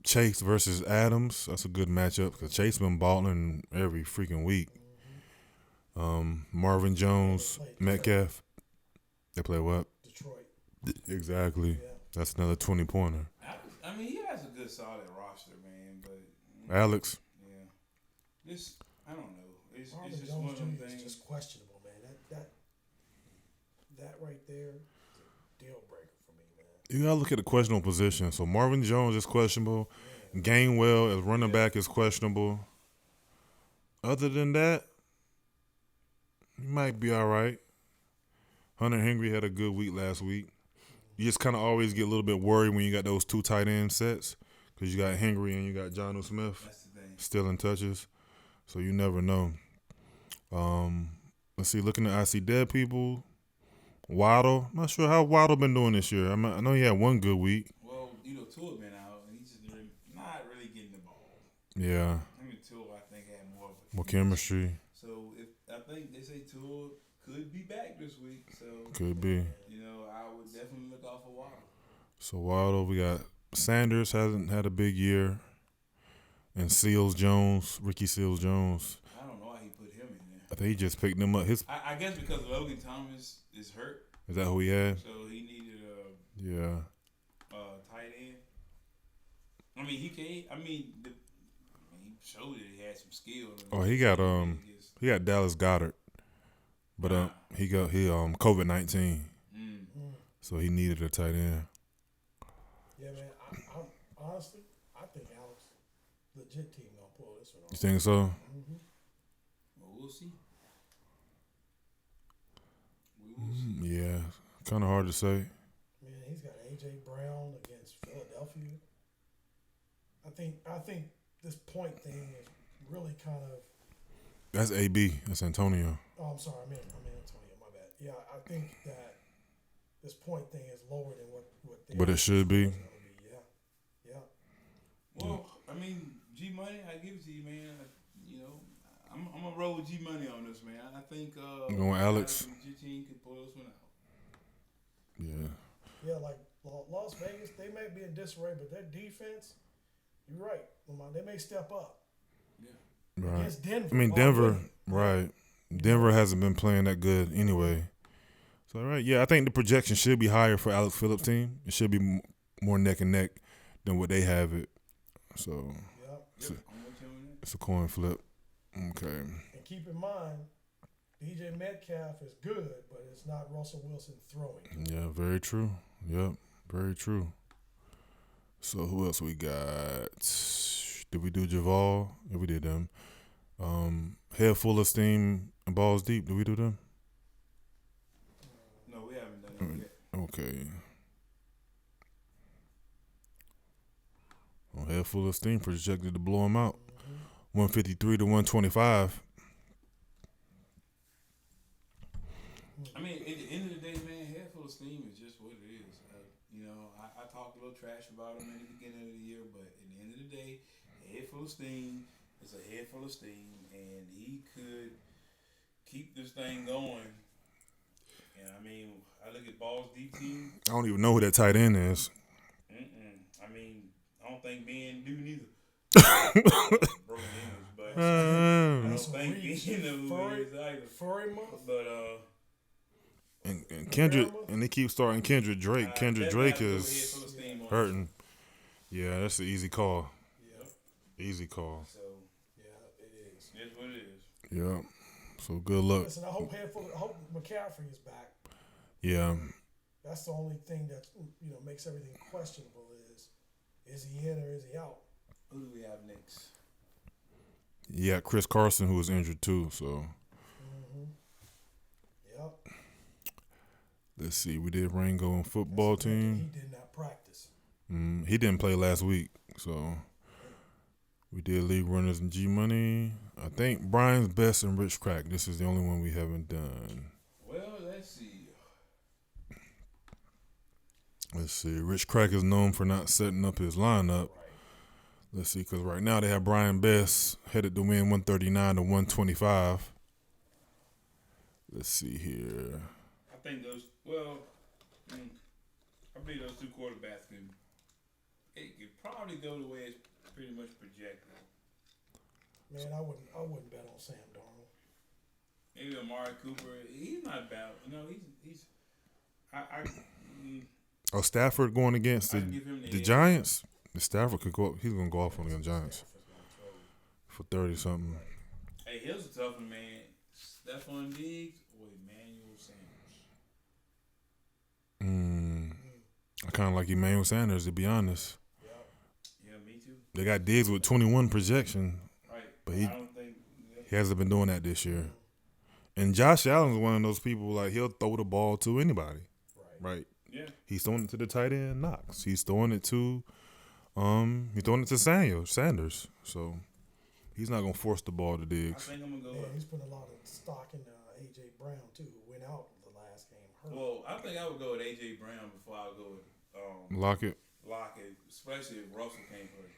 Speaker 4: Chase versus Adams. That's a good matchup because Chase been balling every freaking week. Marvin Jones, Metcalf. They play what?
Speaker 3: Detroit.
Speaker 4: Exactly.
Speaker 3: Yeah.
Speaker 4: That's another 20-pointer.
Speaker 2: I mean, he has a good, solid roster, man. But
Speaker 4: Alex.
Speaker 2: yeah, this I don't know. It's
Speaker 3: Marvin
Speaker 2: just
Speaker 3: Jones
Speaker 2: one of them
Speaker 3: Jr. is
Speaker 2: things.
Speaker 3: just questionable, man. That right there is a deal breaker for me, man.
Speaker 4: You gotta look at the questionable position. So Marvin Jones is questionable. Gainwell as running back is questionable. Other than that, he might be all right. Hunter Henry had a good week last week. You just kind of always get a little bit worried when you got those two tight end sets because you got Henry and you got Jonnu Smith still in touches. So you never know. Let's see. Looking at I see dead people. Waddle. Not sure how Waddle been doing this year. I know he had one good week.
Speaker 2: Well, Tua been out and he's just not really getting the ball.
Speaker 4: Yeah.
Speaker 2: Tua, I think, had
Speaker 4: more chemistry.
Speaker 2: So I think they say Tua could be back this week. So
Speaker 4: could be.
Speaker 2: I would definitely look out for Waddle.
Speaker 4: So Waddle, we got Sanders hasn't had a big year, and Ricky Seals Jones.
Speaker 2: I don't know why he put him in there.
Speaker 4: I think he just picked him up.
Speaker 2: I guess because Logan Thomas is hurt.
Speaker 4: Is that who he had?
Speaker 2: So he needed
Speaker 4: a
Speaker 2: tight end. I mean, he can't. He showed that he had some skill.
Speaker 4: Oh, he got Dallas Goedert, but he COVID-19, so he needed a tight end.
Speaker 3: Yeah, man. I honestly, I think Alex, legit team gonna pull this one off.
Speaker 4: You think so?
Speaker 3: Mm-hmm.
Speaker 2: Well, we'll see.
Speaker 4: Yeah, kind of hard to say.
Speaker 3: Man, he's got A.J. Brown against Philadelphia. I think this point thing is really kind of.
Speaker 4: That's AB. That's Antonio.
Speaker 3: Oh, I'm sorry. I meant Antonio. My bad. Yeah, I think that this point thing is lower than what
Speaker 4: But it should be.
Speaker 3: Yeah.
Speaker 2: Well, G Money, I give it to you, man. I'm gonna roll with G Money on this, man. I think
Speaker 4: you going Alex?
Speaker 2: G team can pull this one out.
Speaker 4: Yeah.
Speaker 3: Yeah, like Las Vegas, they may be in disarray, but their defense, you're right, Lamar, they may step up. Yeah.
Speaker 4: Right.
Speaker 3: Against Denver.
Speaker 4: Denver, right. Denver hasn't been playing that good anyway. So, right, yeah, I think the projection should be higher for Alex Phillips' team. It should be more neck and neck than what they have it. So, it's a coin flip. Okay.
Speaker 3: And keep in mind, DJ Metcalf is good, but it's not Russell Wilson throwing.
Speaker 4: Yeah, very true. Yep, very true. So, who else we got? Did we do Javal? Yeah, we did them. Head Full of Steam and Balls Deep. Did we do them?
Speaker 2: No, we haven't done that yet.
Speaker 4: Okay. Well, Head Full of Steam projected to blow him out. 153 to 125.
Speaker 2: At the end of the day, man, Head Full of Steam is just what it is. I talked a little trash about him in the beginning of the year, but at the end of the day, Head Full of Steam is a head full of steam, and he could keep this thing going. And I look at Balls Deep team.
Speaker 4: I don't even know who that tight end is.
Speaker 2: I don't think Ben do neither. Broken English, but I don't think Ben knows who it is either.
Speaker 3: Furry month.
Speaker 2: But
Speaker 4: and Kendrick, and they keep starting Kendrick Drake. Kendrick Drake is hurting. Yeah, that's an easy call.
Speaker 3: Yeah.
Speaker 4: Easy call.
Speaker 2: So
Speaker 3: yeah, it is.
Speaker 2: It's what it is.
Speaker 4: Yeah. So good luck.
Speaker 3: Listen, I hope McCaffrey is back.
Speaker 4: Yeah.
Speaker 3: That's the only thing that makes everything questionable is he in or is he out?
Speaker 2: Who do we have next?
Speaker 4: Yeah, Chris Carson, who was injured too. So.
Speaker 3: Mm-hmm. Yep.
Speaker 4: Let's see. We did Rango and football team.
Speaker 3: He did not practice.
Speaker 4: He didn't play last week, so we did league runners and G Money. I think Brian's best and Rich Crack. This is the only one we haven't done.
Speaker 2: Well, let's see.
Speaker 4: Rich Crack is known for not setting up his lineup. Let's see, because right now they have Brian Best headed to win 139 to 125. Let's see here.
Speaker 2: I think I believe those two quarterbacks could probably go the way it's pretty much projected.
Speaker 3: Man, I wouldn't bet on Sam Darnold.
Speaker 2: Maybe Amari Cooper. He's not bad.
Speaker 4: Stafford going against the Giants? The Stafford could go up. He's going to go off on the Giants for 30-something.
Speaker 2: Hey, here's a tough one, man. Stephon Diggs or Emmanuel Sanders?
Speaker 4: I kind of like Emmanuel Sanders, to be honest.
Speaker 2: Yeah, me too.
Speaker 4: They got Diggs with 21 projection.
Speaker 2: Right.
Speaker 4: But
Speaker 2: I don't think
Speaker 4: he hasn't been doing that this year. And Josh Allen's one of those people, like, he'll throw the ball to anybody. Right.
Speaker 2: Yeah.
Speaker 4: He's throwing it to the tight end, Knox. He's throwing it to Sanders. So he's not gonna force the ball to Diggs.
Speaker 2: I think I'm gonna go.
Speaker 3: Yeah, he's putting a lot of stock in A.J. Brown too, who went out the last game hurt.
Speaker 2: Well, I think I would go with A.J. Brown before I would go with
Speaker 4: Lockett.
Speaker 2: Lockett, especially if Russell came first.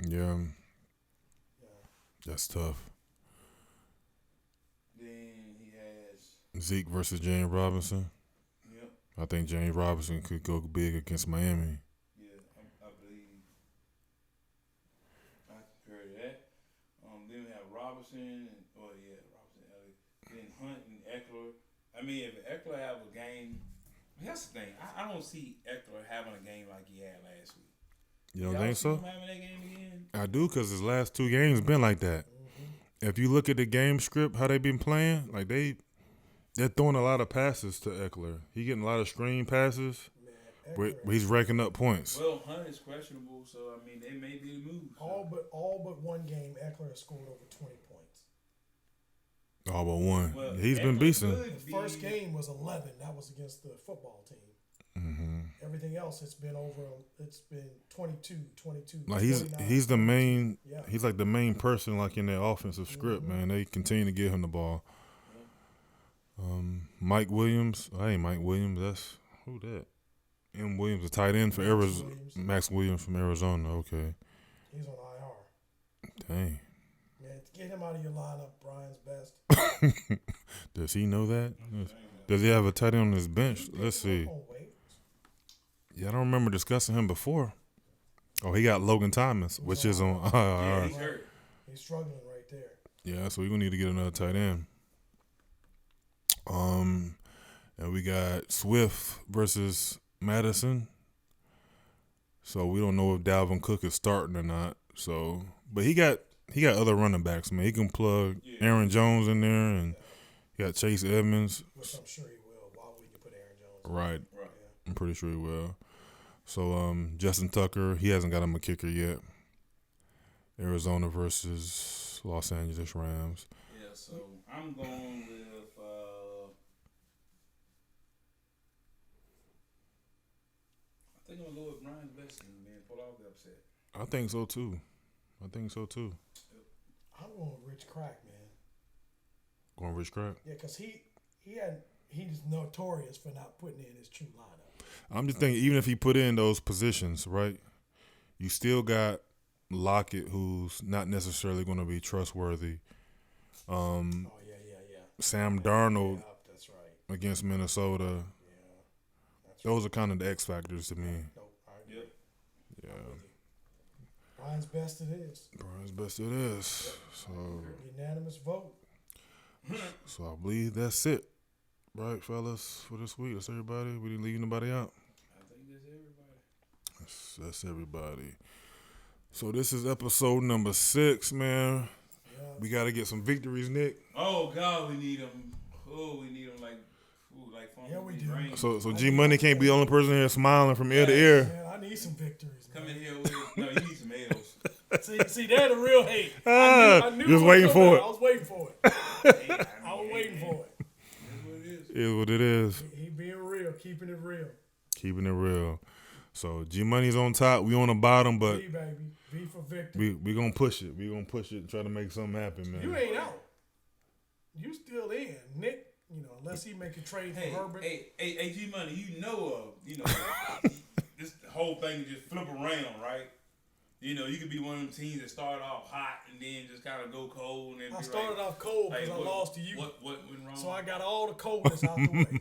Speaker 4: Yeah. That's tough.
Speaker 2: Then he has
Speaker 4: Zeke versus James Robinson.
Speaker 2: Yep.
Speaker 4: I think James Robinson could go big against Miami.
Speaker 2: Yeah, I believe I concur to that. Then we have Robinson and Robinson, Elliott. Then Hunt and Eckler. I mean, if Eckler have a game, that's the thing. I don't see Eckler having a game like he had last week.
Speaker 4: You don't
Speaker 2: Y'all
Speaker 4: think
Speaker 2: see
Speaker 4: so?
Speaker 2: him having that game again?
Speaker 4: I do, because his last 2 games been like that. If you look at the game script, how they been playing, like they're throwing a lot of passes to Eckler. He getting a lot of screen passes, but he's racking up points.
Speaker 2: Well, Hunt is questionable, so I mean they may be the move. So.
Speaker 3: All but one game, Eckler has scored over 20 points.
Speaker 4: All but one.
Speaker 2: Well,
Speaker 4: He's been
Speaker 2: Eckler
Speaker 4: beasting.
Speaker 3: The first game was 11. That was against the football team. Everything else, it's been 22.
Speaker 4: Like he's the main. Yeah. He's like the main person, like in their offensive script, man. They continue to give him the ball. Mike Williams. I ain't Mike Williams. That's who that? M. Williams, a tight end for Arizona. Max Williams from Arizona. Okay.
Speaker 3: He's on IR.
Speaker 4: Dang.
Speaker 3: Man, get him out of your lineup. Brian's best.
Speaker 4: Does he know that? Does he have a tight end on his bench? Let's see. Yeah, I don't remember discussing him before. Oh, he got Logan Thomas, which is on IR.
Speaker 2: Yeah, he's hurt.
Speaker 3: He's struggling right there.
Speaker 4: Yeah, so we're gonna need to get another tight end. And we got Swift versus Madison. So we don't know if Dalvin Cook is starting or not. So, but he got other running backs, man. He can plug Aaron Jones in there, and he got Chase Edmonds.
Speaker 3: Which I'm sure he will. Why would you put Aaron Jones?
Speaker 4: Right.
Speaker 3: Yeah.
Speaker 4: I'm pretty sure he will. So Justin Tucker, he hasn't got him a kicker yet. Arizona versus Los Angeles Rams.
Speaker 2: Yeah, so I'm going with I think I'm gonna go with Brian's best team, man. Pull off the upset.
Speaker 4: I think so too.
Speaker 3: I'm going with Rich Crack, man.
Speaker 4: Going Rich Crack?
Speaker 3: Yeah, because he's notorious for not putting in his true lineup.
Speaker 4: I'm just thinking, even if he put in those positions, right, you still got Lockett, who's not necessarily going to be trustworthy.
Speaker 3: Yeah.
Speaker 4: Sam Darnold
Speaker 3: Yeah, that's right.
Speaker 4: against Minnesota.
Speaker 3: Yeah,
Speaker 4: those are kind of the X factors to me.
Speaker 3: Nope, I agree.
Speaker 4: Yeah.
Speaker 3: Brian's best it is.
Speaker 4: Brian's best it is. So
Speaker 3: Unanimous vote.
Speaker 4: So I believe that's it. Right, fellas, for this week. That's everybody. We didn't leave anybody out.
Speaker 2: I think that's everybody.
Speaker 4: That's everybody. So this is episode number 6, man.
Speaker 3: Yeah.
Speaker 4: We got to get some victories, Nick.
Speaker 2: Oh, God, we need them. Oh, we need them like fun.
Speaker 3: Yeah, we do.
Speaker 2: Rain.
Speaker 4: So G Money can't be the only person here smiling from ear to ear.
Speaker 3: Man, I need some victories.
Speaker 2: Come
Speaker 3: Man.
Speaker 2: in here with no, you need some L's.
Speaker 3: See, they're the real hate. I knew
Speaker 4: you was
Speaker 3: it
Speaker 4: waiting for it.
Speaker 3: I was waiting for it. I was waiting for it.
Speaker 4: Is what it is.
Speaker 3: He being real, keeping it real.
Speaker 4: Keeping it real. So G Money's on top. We on the bottom, but
Speaker 3: B, baby. B for victory.
Speaker 4: we gonna push it. We gonna push it and try to make something happen, man.
Speaker 3: You ain't out. You still in. Nick, unless he make a trade for Herbert.
Speaker 2: Hey, G Money, this whole thing just flip around, right? You could be one of them teams that start off hot and then just kind of go cold. And
Speaker 3: I started off cold because I lost to you.
Speaker 2: What went wrong?
Speaker 3: So I got all the coldness out the way.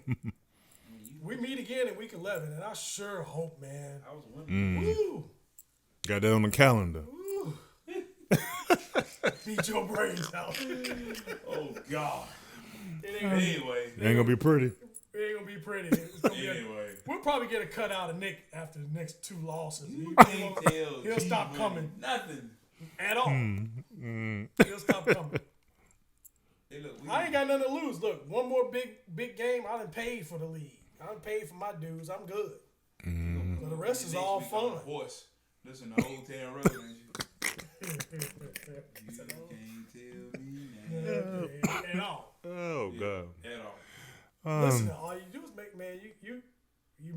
Speaker 3: We meet again in week 11, and I sure hope, man.
Speaker 2: I was winning.
Speaker 3: Woo!
Speaker 4: Got that on the calendar.
Speaker 3: Woo! Beat your brains out.
Speaker 2: Oh, God.
Speaker 3: Anyway.
Speaker 4: It ain't gonna be pretty.
Speaker 3: It ain't gonna be pretty. It's gonna be
Speaker 2: Anyway.
Speaker 3: We'll probably get a cut out of Nick after the next 2 losses.
Speaker 2: You can't tell
Speaker 3: He'll stop coming.
Speaker 2: Nothing.
Speaker 3: At all. He'll stop coming.
Speaker 2: Hey, look,
Speaker 3: I ain't got nothing to lose. Look, one more big game. I done paid for the league. I done paid for my dues. I'm good. So the rest is all fun.
Speaker 2: Horse. Listen to Old Town Road. can't tell me now.
Speaker 3: At all.
Speaker 4: Oh God.
Speaker 2: At all.
Speaker 3: Listen, all you do is make, man, you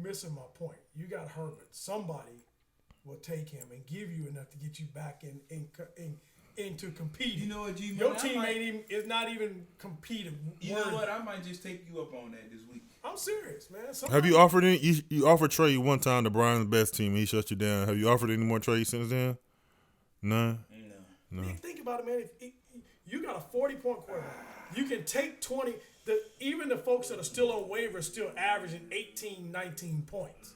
Speaker 3: missing my point. You got Herbert. Somebody will take him and give you enough to get you back into competing.
Speaker 2: You know what, G?
Speaker 3: Your team is not even competing.
Speaker 2: You know what? I might just take you up on that this week.
Speaker 3: I'm serious, man.
Speaker 4: Have you offered any? You offered Trey one time, the Browns' best team. He shut you down. Have you offered any more Trey since then? None. No.
Speaker 3: Think about it, man. If you got a 40-point quarterback. You can take 20. Even the folks that are still on waivers still averaging 18, 19 points.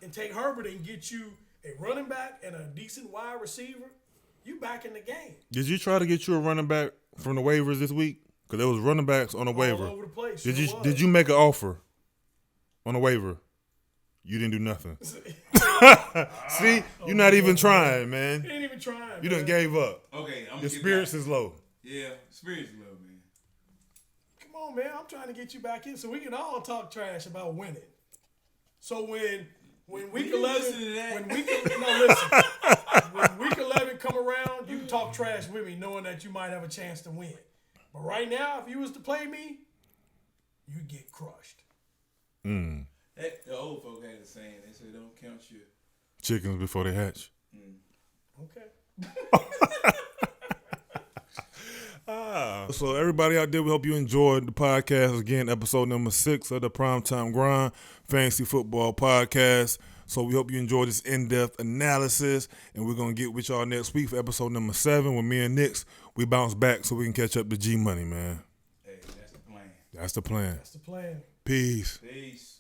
Speaker 3: And take Herbert and get you a running back and a decent wide receiver. You back in the game.
Speaker 4: Did you try to get you a running back from the waivers this week? Because there was running backs on the waiver.
Speaker 3: All over the place.
Speaker 4: Did you make an offer on the waiver? You didn't do nothing. See, you're not even trying, man.
Speaker 3: You ain't even trying.
Speaker 4: You done gave up.
Speaker 2: Okay,
Speaker 4: Your spirits is low.
Speaker 2: Yeah, spirits low, man.
Speaker 3: Come on, man. I'm trying to get you back in so we can all talk trash about winning. So when week 11, when week 11 come around, you can talk trash with me, knowing that you might have a chance to win. But right now, if you was to play me, you get crushed.
Speaker 4: Mm.
Speaker 2: The old folk had a saying. They said, "Don't count your
Speaker 4: chickens before they hatch."
Speaker 3: Okay.
Speaker 4: So everybody out there, we hope you enjoyed the podcast. Again, episode number 6 of the Primetime Grind Fantasy Football Podcast. So we hope you enjoyed this in-depth analysis, and we're going to get with y'all next week for episode number 7 with me and Nix. We bounce back so we can catch up to G-Money, man.
Speaker 2: Hey, that's the plan.
Speaker 4: That's the plan.
Speaker 3: That's the plan.
Speaker 4: Peace.
Speaker 2: Peace.